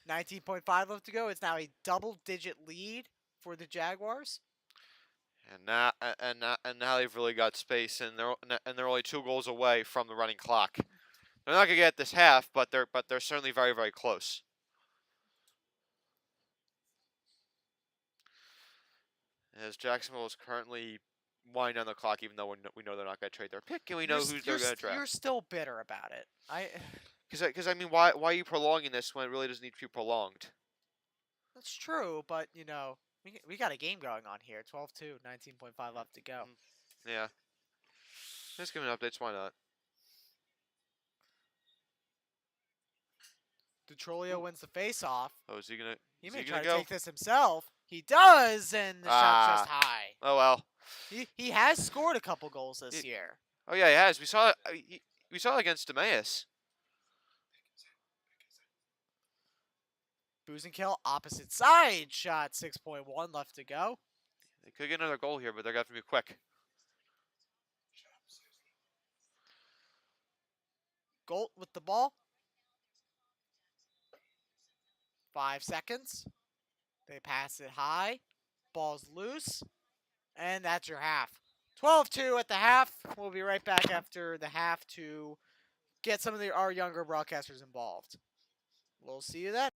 19.5 left to go. It's now a double-digit lead for the Jaguars. And now they've really got space, and they're only 2 goals away from the running clock. They're not gonna get this half, but they're certainly very, very close. As Jacksonville is currently winding down the clock, even though we know they're not gonna trade their pick, and we know who they're gonna draft. You're still bitter about it. Because why are you prolonging this when it really doesn't need to be prolonged? That's true, but we got a game going on here. 12-2, 19.5 left to go. Yeah. Just giving updates. Why not? Detrolio wins the face-off. Oh, is he gonna? He is may he try gonna to go? take this himself. He does, and the shot's just high. Oh well. He has scored a couple goals this year. Oh yeah, he has. We saw it against Emmaus. Buzenkel, opposite side shot. 6.1 left to go. They could get another goal here, but they're gonna have to be quick. Golt with the ball. 5 seconds. They pass it high. Ball's loose. And that's your half. 12-2 at the half. We'll be right back after the half to get some of our younger broadcasters involved. We'll see you then.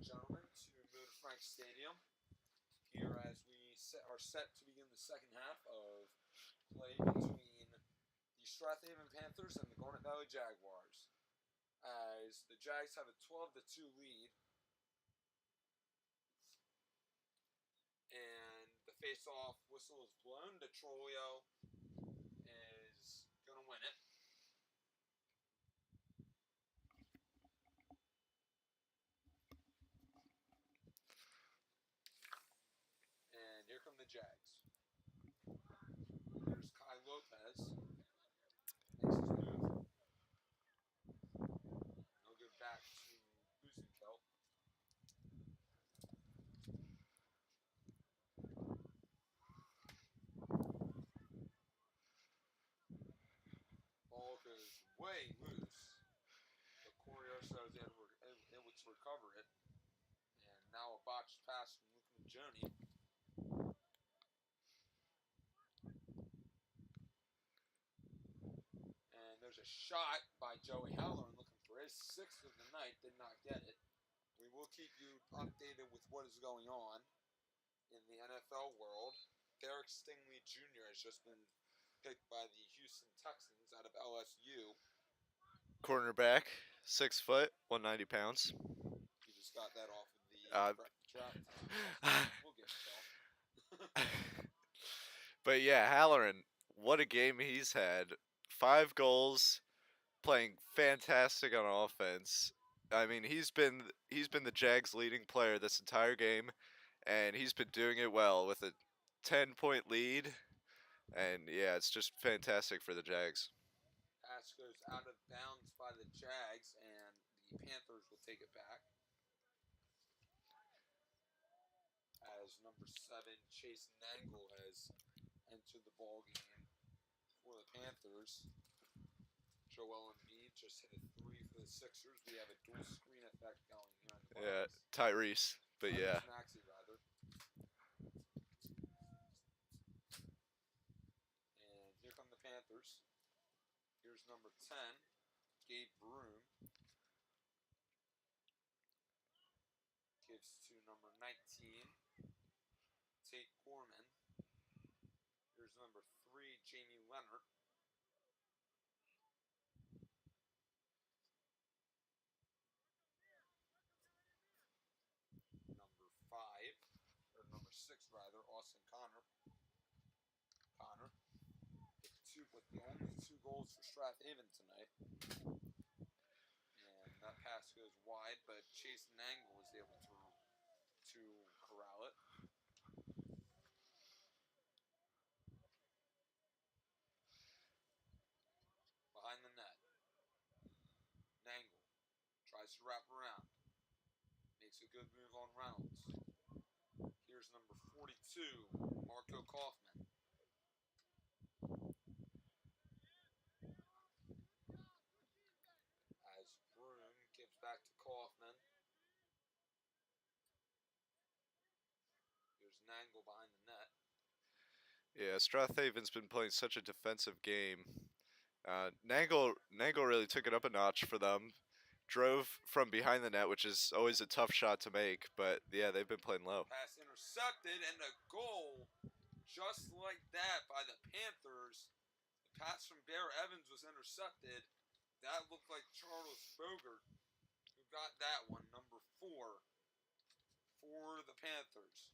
and gentlemen, to Motor Frank Stadium. Here, as we are set to begin the second half of play between the Strath Panthers and the Garnet Valley Jaguars. As the Jags have a 12-2 lead, and the face-off whistle is blown. Detrolio is going to win it. And here come the Jags. Here's Kai Lopez. Makes his move. No good back to Buzenfeld. Ball goes way loose. But Corioso is able to recover it. And now a botched pass from Luke Majoni. And there's a shot by Joey Halloran looking for his sixth of the night. Did not get it. We will keep you updated with what is going on in the NFL world. Derek Stingley Jr. has just been picked by the Houston Texans out of LSU. Cornerback, 6 foot, 190 pounds. He just got that off of the draft. We'll get it, But yeah, Halloran, what a game he's had. 5 goals, playing fantastic on offense. I mean, he's been the Jags' leading player this entire game, and he's been doing it well with a 10-point lead. And yeah, it's just fantastic for the Jags. Pass goes out of bounds by the Jags, and the Panthers will take it back. As number 7, Chase Nangle has entered the ball game for the Panthers. Joel Embiid just hit a 3 for the Sixers. We have a dual screen effect going here in the Yeah, box. Tyrese, but yeah. Maxey, rather. And here come the Panthers. Here's number 10, Gabe Broom. Gives to number 19, Tate Gorman. Here's number 3, Jamie Leonard. Number 5, or number 6 rather, Austin Connor. With the only 2 goals for Strath tonight. And that pass goes wide, but Chase Nangle was able to corral it. Behind the net. Nangle tries to wrap around. Makes a good move on Reynolds. Here's number 42, Marco Kaufman. As Broom gives back to Kaufman. Here's Nangle behind the net. Yeah, Strathaven's been playing such a defensive game. Nangle really took it up a notch for them. Drove from behind the net, which is always a tough shot to make, but yeah, they've been playing low. Pass intercepted, and a goal just like that by the Panthers. The pass from Bear Evans was intercepted. That looked like Charles Bogert, who got that one, number 4, for the Panthers.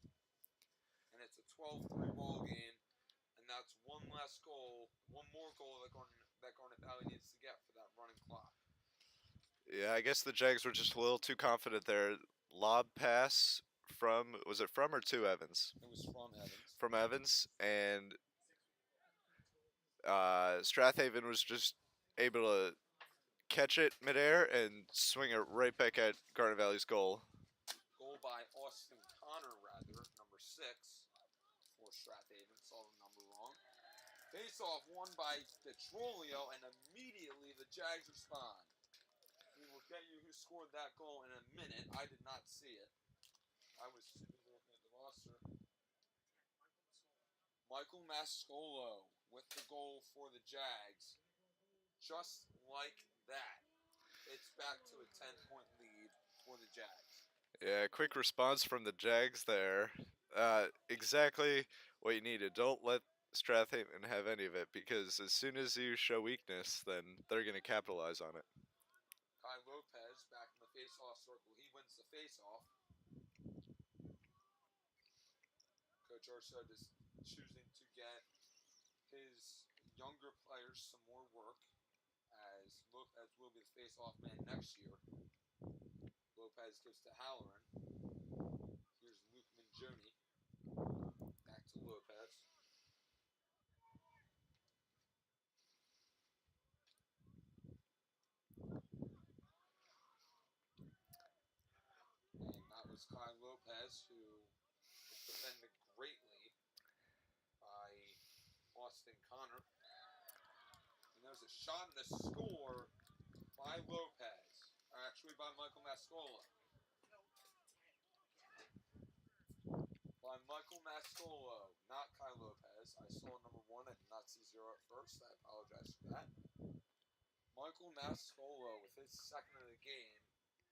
And it's a 12-3 ball game, and that's one more goal that Garnet Valley needs to get for that running clock. Yeah, I guess the Jags were just a little too confident there. Lob pass was it from or to Evans? It was from Evans. From Evans, and Strathaven was just able to catch it midair and swing it right back at Garnet Valley's goal. Goal by Austin Connor, rather, number 6 for Strathaven. Saw the number wrong. Face-off won by Detrolio, and immediately the Jags respond. We will get you who scored that goal in a minute. I did not see it. I was too busy looking at the roster. Michael Mascolo with the goal for the Jags. Just like that. It's back to a 10-point lead for the Jags. Yeah, quick response from the Jags there. Exactly what you needed. Don't let Strathaven have any of it because as soon as you show weakness, then they're going to capitalize on it. Kai Lopez back in the face-off circle. He wins the face-off. Coach Urso just choosing to get his younger players some more work, as Lopez will be the face-off man next year. Lopez gives to Halloran. Here's Luke Minjoni. Back to Lopez. And that was Kai Lopez, who was defended greatly by Austin Connor. And there's a shot and a score by Lopez. Actually, by Michael Mascola. By Michael Mascolo, not Kai Lopez. I saw number 1. I did not see 0 at first. I apologize for that. Michael Mascolo with his second of the game.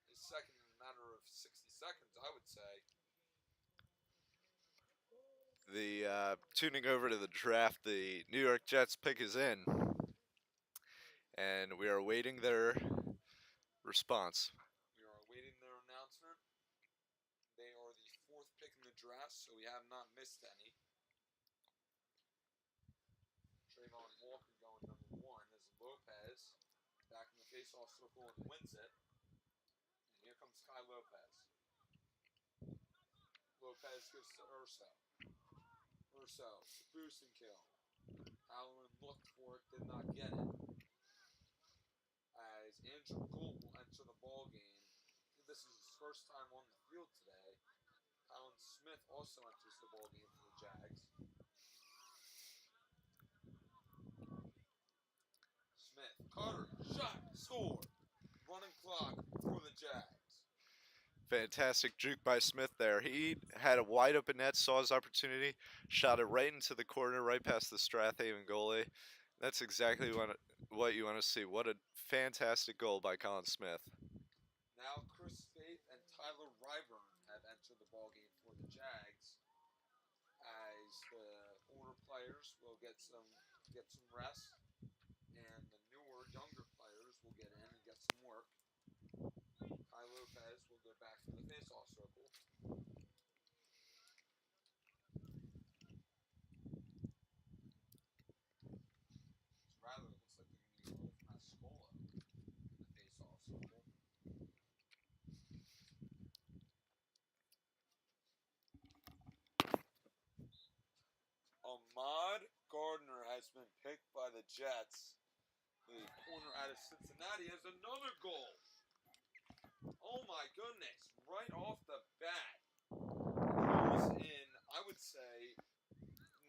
His second in a matter of 60 seconds, I would say. The tuning over to the draft, the New York Jets pick is in, and we are awaiting their response. We are awaiting their announcement. They are the 4th pick in the draft, so we have not missed any. Trayvon Walker going number 1 as Lopez back in the face-off circle and wins it. And here comes Kai Lopez. Lopez gives to Urso. Urso, the boosting kill. Halloran looked for it, did not get it. As Andrew Gould will enter the ball game. This is his first time on the field today. Alan Smith also enters the ball game for the Jags. Smith, Carter, shot, score. Running clock for the Jags. Fantastic juke by Smith there. He had a wide open net, saw his opportunity, shot it right into the corner, right past the Strathaven goalie. That's exactly what you want to see. What a fantastic goal by Colin Smith. Now Chris Faith and Tyler Ryburn have entered the ball game for the Jags, as the older players will get some rest, and the newer, younger players will get in and get some work. Kai Lopez will go back to the face-off circle. Rather, it looks like they're going to be with Mascola in the face-off circle. Ahmad Gardner has been picked by the Jets. The corner out of Cincinnati has another goal. Oh my goodness, right off the bat. Goals in, I would say,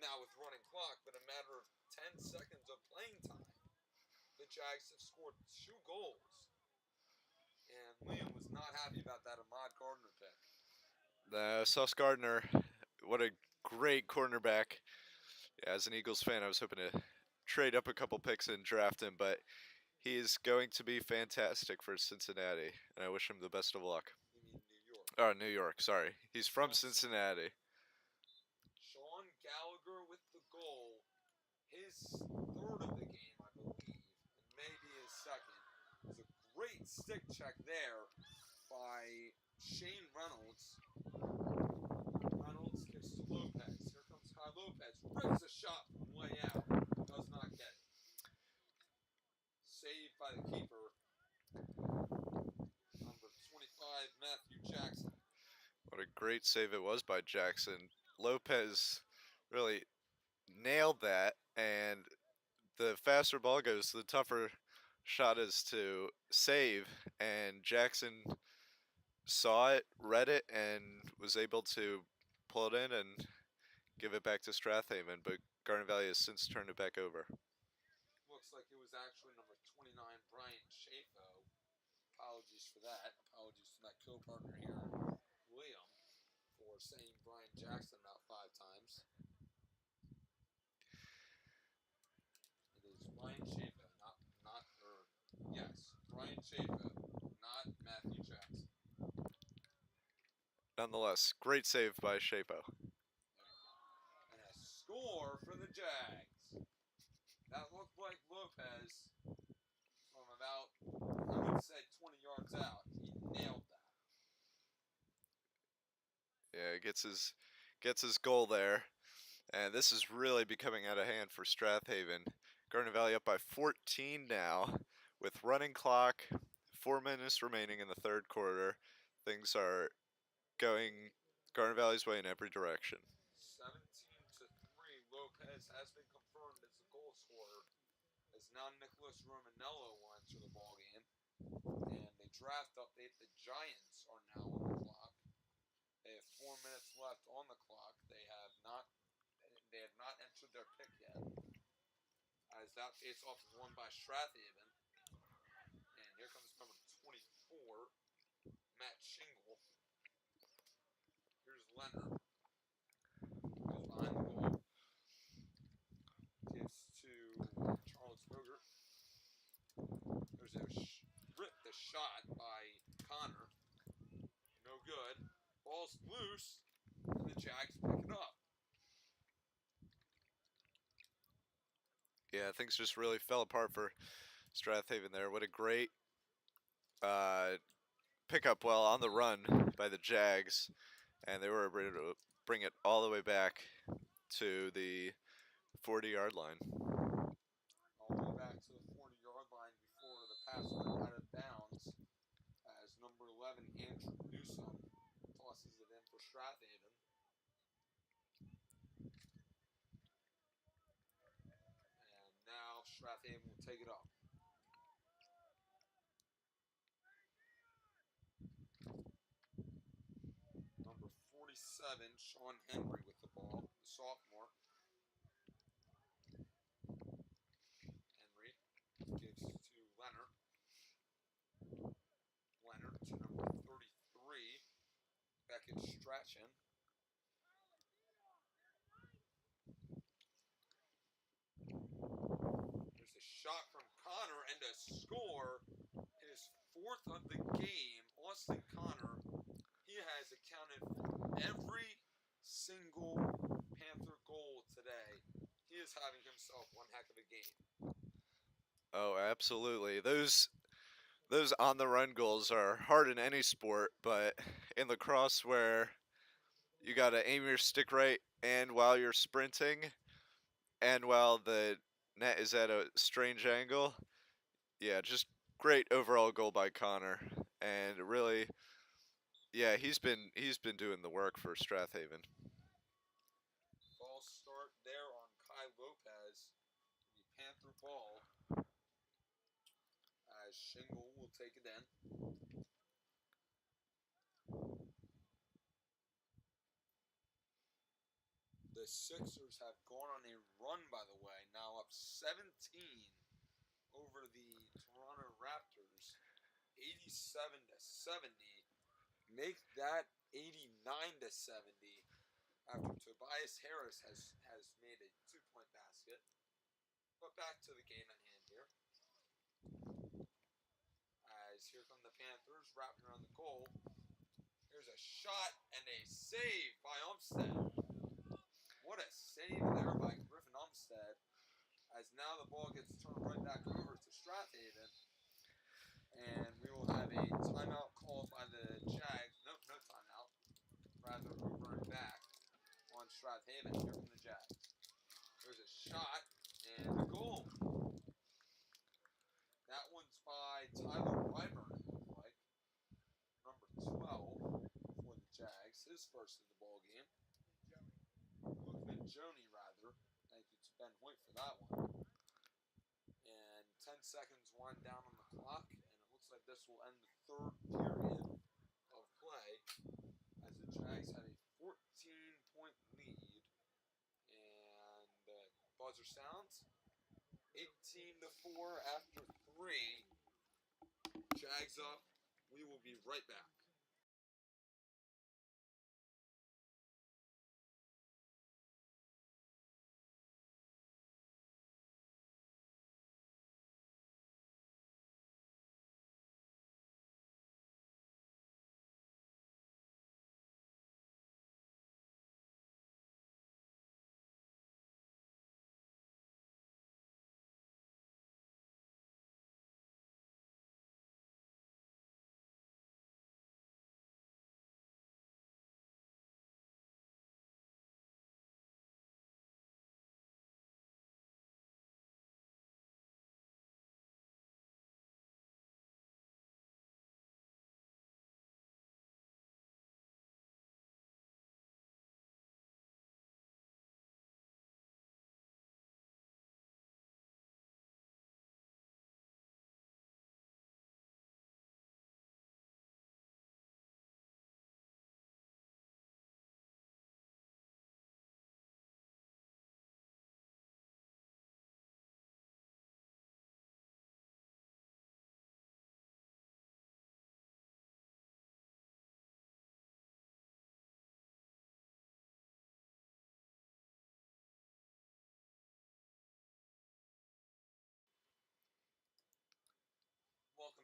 now with running clock, but a matter of 10 seconds of playing time. The Jags have scored 2 goals. And Liam was not happy about that Ahmad Gardner pick. Sauce Gardner, what a great cornerback. Yeah, as an Eagles fan, I was hoping to trade up a couple picks and draft him, but he is going to be fantastic for Cincinnati, and I wish him the best of luck. You mean New York. Oh, New York, sorry. He's from Cincinnati. Sean Gallagher with the goal. His 3rd of the game, I believe, and maybe his 2nd. It was a great stick check there by Shane Reynolds. Reynolds gives to Lopez. Here comes Kai Lopez. Rips a shot from way out. Does not get it. Saved by the keeper. Number 25, Matthew Jackson. What a great save it was by Jackson. Lopez really nailed that, and the faster ball goes, the tougher shot is to save, and Jackson saw it, read it, and was able to pull it in and give it back to Strathaven, but Garnet Valley has since turned it back over. Looks like it was actually number 29, Brian Shafo. Apologies for that. Apologies to my co-partner here, William, for saying Brian Jackson about 5 times. It is Brian Shafo, yes, Brian Shafo, not Matthew Jackson. nonetheless, great save by Shapo. And a score for the Jags. That looked like Lopez from about, I would say, 20 yards out. He nailed that. Yeah, gets his goal there, and this is really becoming out of hand for Strathaven. Garnet Valley up by 14 now, with running clock, 4 minutes remaining in the third quarter. Things are going Garnet Valley's way in every direction. 17-3, Lopez has been confirmed as the goal scorer. As now Nicholas Romanello will enter the ball game. And the draft update, the Giants are now on the clock. They have 4 minutes left on the clock. They have not entered their pick yet. As that face-off is won by Strathaven. And here comes number 24, Matt Shingle. Here's Leonard. Goes behind the goal. Gives to Charles Bogert. There's a ripped a shot by Connor. No good. Ball's loose. And the Jags pick it up. Yeah, things just really fell apart for Strathaven there. What a great pickup well on the run by the Jags, and they were able to bring it all the way back to the 40-yard line. All the way back to the 40-yard line before the pass went out of bounds as number 11, Andrew Newsom, tosses it in for Strathaven. And now Strathaven will take it up. Number 47, Sean Henry with the ball, the sophomore. Henry gives to Leonard. Leonard to number 33, Beckett Strachan. There's a shot from Connor and a score. His fourth of the game. Austin Connor, he has accounted for every single Panther goal today. He is having himself one heck of a game. Oh, absolutely. Those on the run goals are hard in any sport, but in lacrosse where you got to aim your stick right and while you're sprinting and while the net is at a strange angle, yeah, just great overall goal by Connor, and really, yeah, he's been doing the work for Strathaven. False start there on Kai Lopez. The Panther ball as Shingle will take it in. The Sixers have gone on a run, by the way, now up 17 over the Toronto Raptors, 87-70. Make that 89-70 after Tobias Harris has made a 2-point basket. But back to the game at hand here. As here come the Panthers wrapping around the goal. Here's a shot and a save by Umstead. What a save there by Griffin Umstead. As now the ball gets turned right back over to Strathaven. And we will have a timeout called by the Jags. Nope, no timeout. Rather, over and back on Strathaven. Here from the Jags. There's a shot and a goal. That one's by Tyler Ryburn, it looked like. Number 12 for the Jags. His first of the ball game. Luke Joni, rather. Thank you to Ben Hoyt for that one. And 10 seconds wind down on the clock, and it looks like this will end the third period of play as the Jags had a 14-point lead. And the buzzer sounds. 18-4 after 3. Jags up. We will be right back.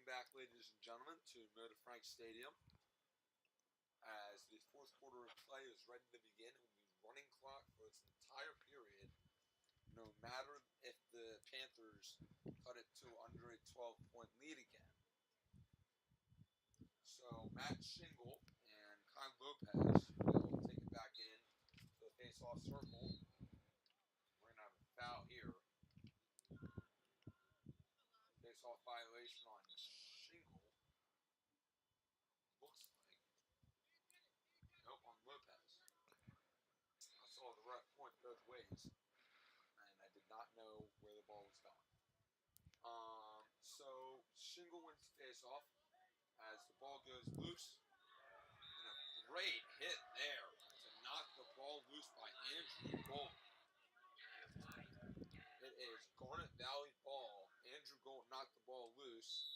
Welcome back, ladies and gentlemen, to Motor Frank Stadium. As the fourth quarter of play is ready to begin, it will be running clock for its entire period, no matter if the Panthers cut it to under a 12-point lead again. So Matt Shingle and Kyle Lopez will take it back in to the face-off circle. We're going to have a foul here. Face-off violation on Shingle. Looks like. Nope, on Lopez. I saw the ref point both ways, and I did not know where the ball was going. So Shingle wins the face-off as the ball goes loose. And a great hit there to knock the ball loose by Andrew Gold. It is Garnet Valley ball. Andrew Gold knocked the ball loose,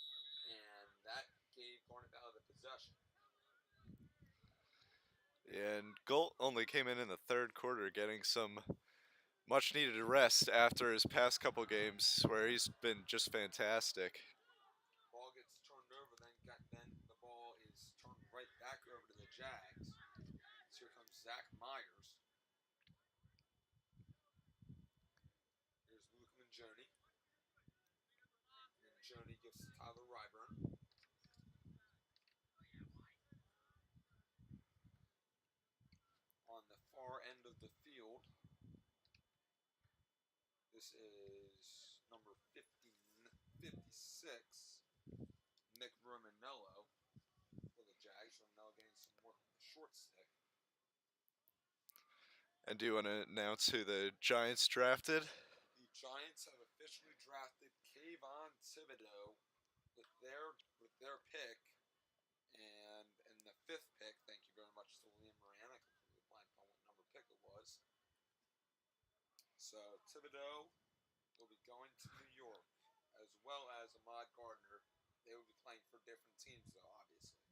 and that gave Garnet Valley the possession. And Golt only came in the third quarter, getting some much-needed rest after his past couple games, where he's been just fantastic. Ball gets turned over, then the ball is turned right back over to the Jags. So here comes Zach Myers. Here's Luke Mangione. Mangione gives to Tyler Ryburn. On the far end of the field, this is number 56, Nick Romanello for the Jags. Romanello getting some work with the short stick. And do you want to announce who the Giants drafted? The Giants have officially drafted Kayvon Thibodeau with their pick, and in the 5th pick, thank you very much to Liam Moran. I completely blanked on what number pick it was. So Thibodeau will be going to New York, as well as Ahmad Gardner. They will be playing for different teams, though, obviously.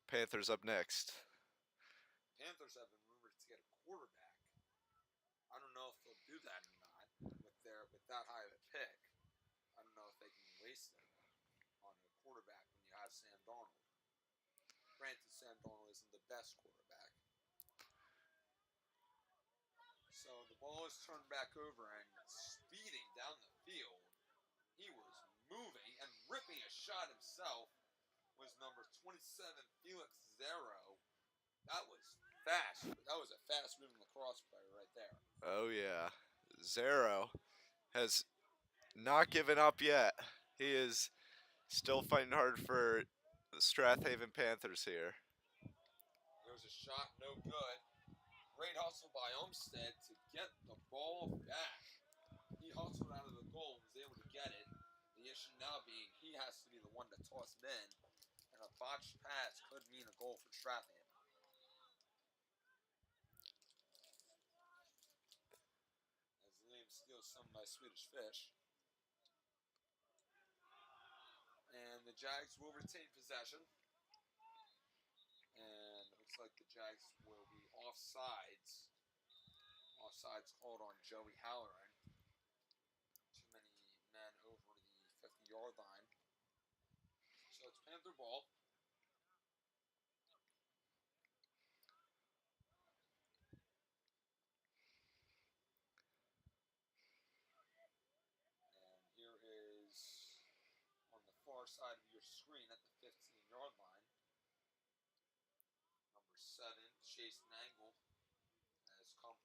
Panthers up next. Panthers have been rumored to get a quarterback. I don't know if they'll do that or not with that high of a pick. I don't know if they can waste it on a quarterback when you have Sam Darnold. Granted, Sam Darnold isn't the best quarterback. So the ball is turned back over, and speeding down the field, he was moving and ripping a shot himself, was number 27, Felix Zero. That was fast. That was a fast-moving lacrosse player right there. Oh, yeah. Zero has not given up yet. He is still fighting hard for the Strath Panthers here. There's a shot, no good. Great hustle by Umstead to get the ball back. He hustled out of the goal and was able to get it. The issue now being he has to be the one to toss it in, and a botched pass could mean a goal for Strathaven. As Liam steals some of my Swedish fish. And the Jags will retain possession. And it looks like the Jags will be offsides. Offsides called on Joey Halloran. Too many men over the 50-yard line. So it's Panther ball. And here is on the far side of your screen at the 15-yard line. Number 7, Chase Nangle, has come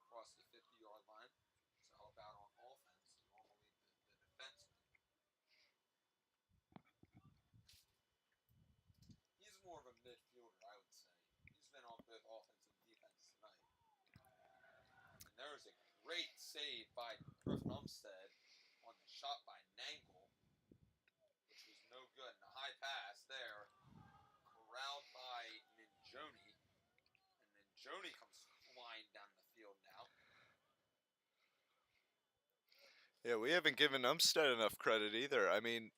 across the 50-yard line to help out on offense. Normally the defenseman. He's more of a midfielder, I would say. He's been on both offense and defense tonight. And there's a great save by Griffin Umstead on the shot by Nangle, which was no good. And a high pass there, corralled by Mangione. And Mangione comes flying down the field now. Yeah, we haven't given Umstead enough credit either. I mean,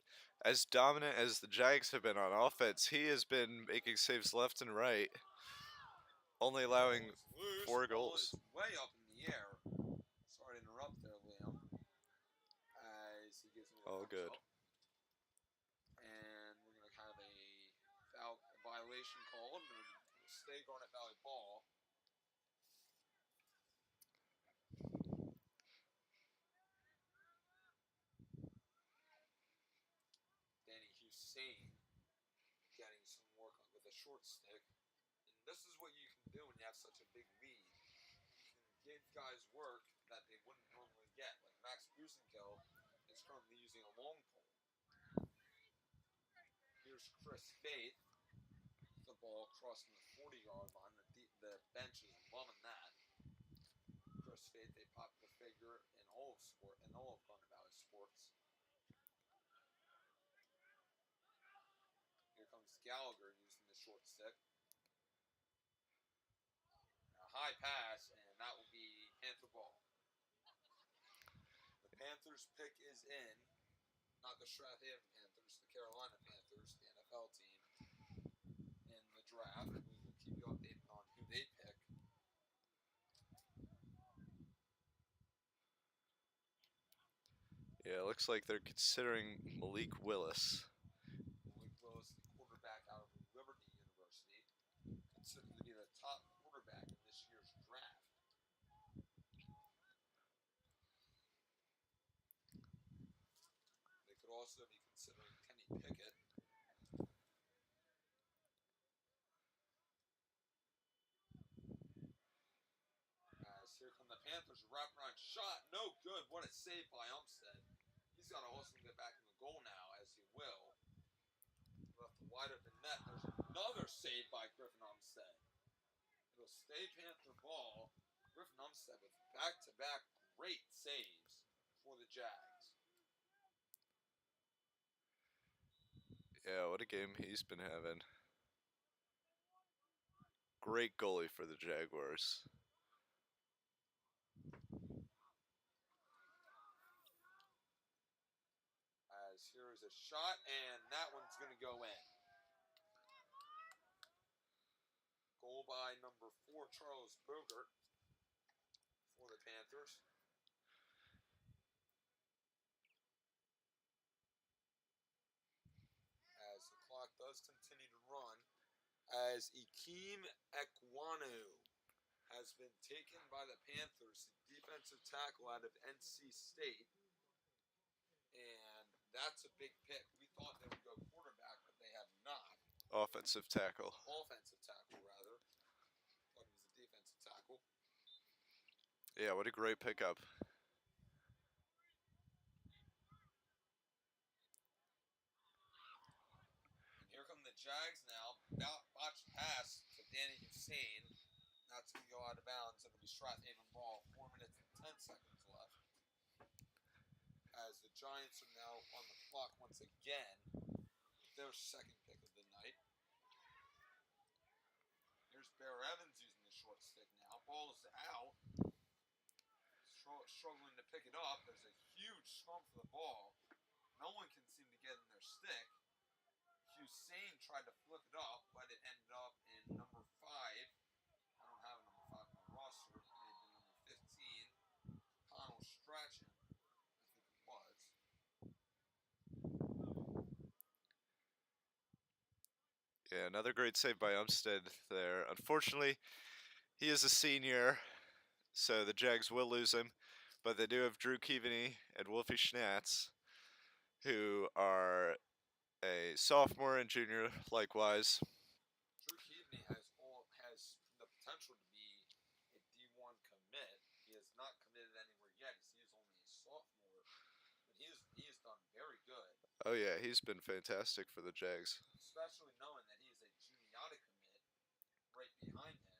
as dominant as the Jags have been on offense, he has been making saves left and right, only allowing 4 goals. Ball is way up in the air. Sorry to interrupt there, Liam. All good. Up. And we're going to have a violation called. It'll stay Garnet Valley ball. Danny Hussein getting some work with a short stick. And this is what you can do when you have such a big lead. You can give guys work that they wouldn't normally get. Like Max Busenkill is currently using a long pole. Here's Chris Faith. The ball crossing the 40-yard line. The bench is loving that. Chris Faith, a popular figure in all of Garnet Valley sports. Here comes Gallagher using the short stick. A high pass, and that will be Panther ball. The Panthers pick is in. Not the Strath Panthers, the Carolina Panthers, the NFL team. In the draft, we will keep you updated on who they pick. Yeah, it looks like they're considering Malik Willis. Malik Willis, the quarterback out of Liberty University, considered to be the top quarterback in this year's draft. They could also be considering Kenny Pickett. As here come the Panthers, wraparound shot, no good. What a save by Umstead. He's got to also get back in the goal now, as he will. Left wide open net. There's another save by Griffin Umstead. It'll stay Panther ball. Griffin Umstead with back-to-back great saves for the Jags. Yeah, what a game he's been having. Great goalie for the Jaguars. As here is a shot, and that one's going to go in. Goal by number 4, Charles Bogert, for the Panthers. As the clock does continue to run, as Ikem Ekwonu has been taken by the Panthers, the defensive tackle out of NC State. And that's a big pick. We thought they would go quarterback, but they have not. Offensive tackle. Offensive tackle, rather. Thought he was a defensive tackle. Yeah, what a great pickup. And here come the Jags now. Botched pass to Danny Hussein. That's going to go out of bounds. It'll be Strath ball. 4 minutes and 10 seconds left. As the Giants are now on the clock once again with their second pick of the night. Here's Bear Evans using the short stick now. Ball is out. Struggling to pick it up. There's a huge scrum for the ball. No one can seem to get in their stick. Hussein tried to flip it up, but it ended up in number 5. I don't have a number 5 on my roster. It may have been number 15. Connell Strachan. Was. Yeah, another great save by Umstead there. Unfortunately, he is a senior, so the Jags will lose him. But they do have Drew Keaveney and Wolfie Schnatz, who are a sophomore and junior likewise. Drew Keaveney has the potential to be a D1 commit. He has not committed anywhere yet. He is only a sophomore. But he has done very good. Oh yeah, he's been fantastic for the Jags. Especially knowing that he is a Juniata commit right behind him.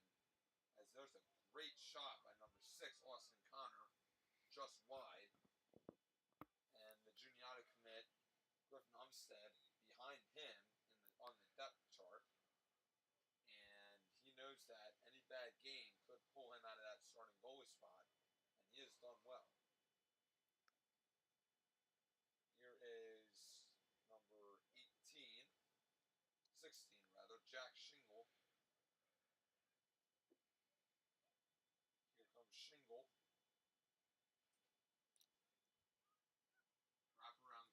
As there's a great shot by number 6, Austin Connor, just wide. And the Juniata commit, Griffin Umstead, behind him on the depth chart. And he knows that any bad game could pull him out of that starting goalie spot. And he has done well. Here is number 16 rather, Jack Shingle. Here comes Shingle. Wraparound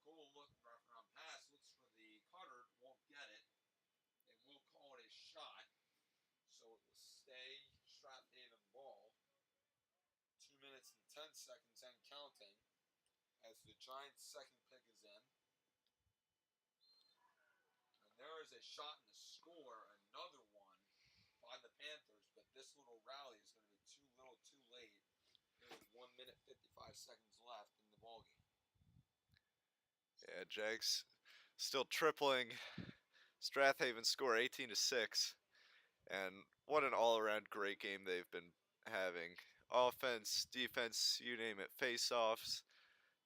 seconds and counting as the Giants' second pick is in. And there is a shot in the score, another one by the Panthers, but this little rally is going to be too little too late. There's 1 minute 55 seconds left in the ballgame. Yeah, Jags still tripling. Strathaven score 18-6, and what an all-around great game they've been having. Offense, defense, you name it, face-offs.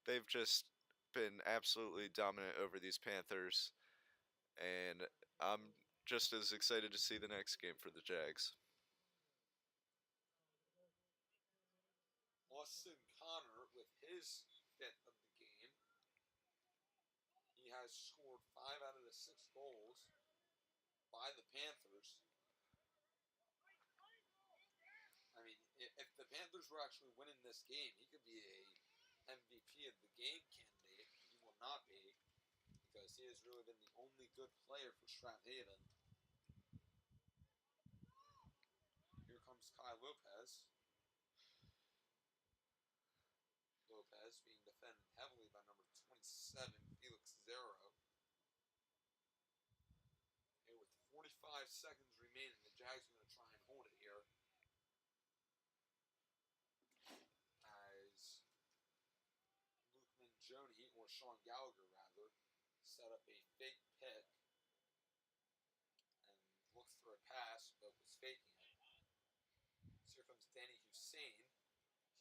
They've just been absolutely dominant over these Panthers, and I'm just as excited to see the next game for the Jags. Austin Connor with his fifth of the game. He has scored 5 out of the 6 goals by the Panthers. I mean, if the Panthers were actually winning this game, he could be a MVP of the game candidate. He will not be, because he has really been the only good player for Strathaven. Here comes Kai Lopez. Lopez being defended heavily by number 27, Felix Zero. And with 45 seconds remaining, the Jags are going to try and hold it here. As Luke Minjoni, or Sean Gallagher rather, set up a fake pick and looked for a pass, but was faking it. So here comes Danny Hussein.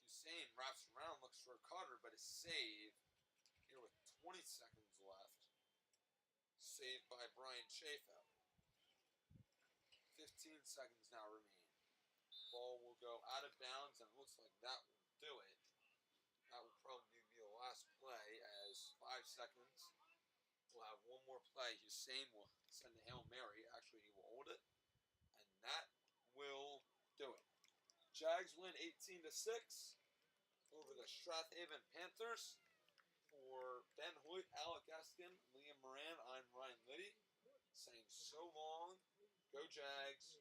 Hussein wraps around, looks for a cutter, but is saved here with 20 seconds left. Saved by Brian Chaffel. 15 seconds now remain. Ball will go out of bounds, and it looks like that will do it. That will probably be the last play, as 5 seconds. We'll have one more play. Hussein will send a Hail Mary. Actually, he will hold it. And that will do it. Jags win 18-6 over the Strathaven Panthers. For Ben Hoyt, Alec Eskin, Liam Moran, I'm Ryan Liddy, saying so long. Go Jags.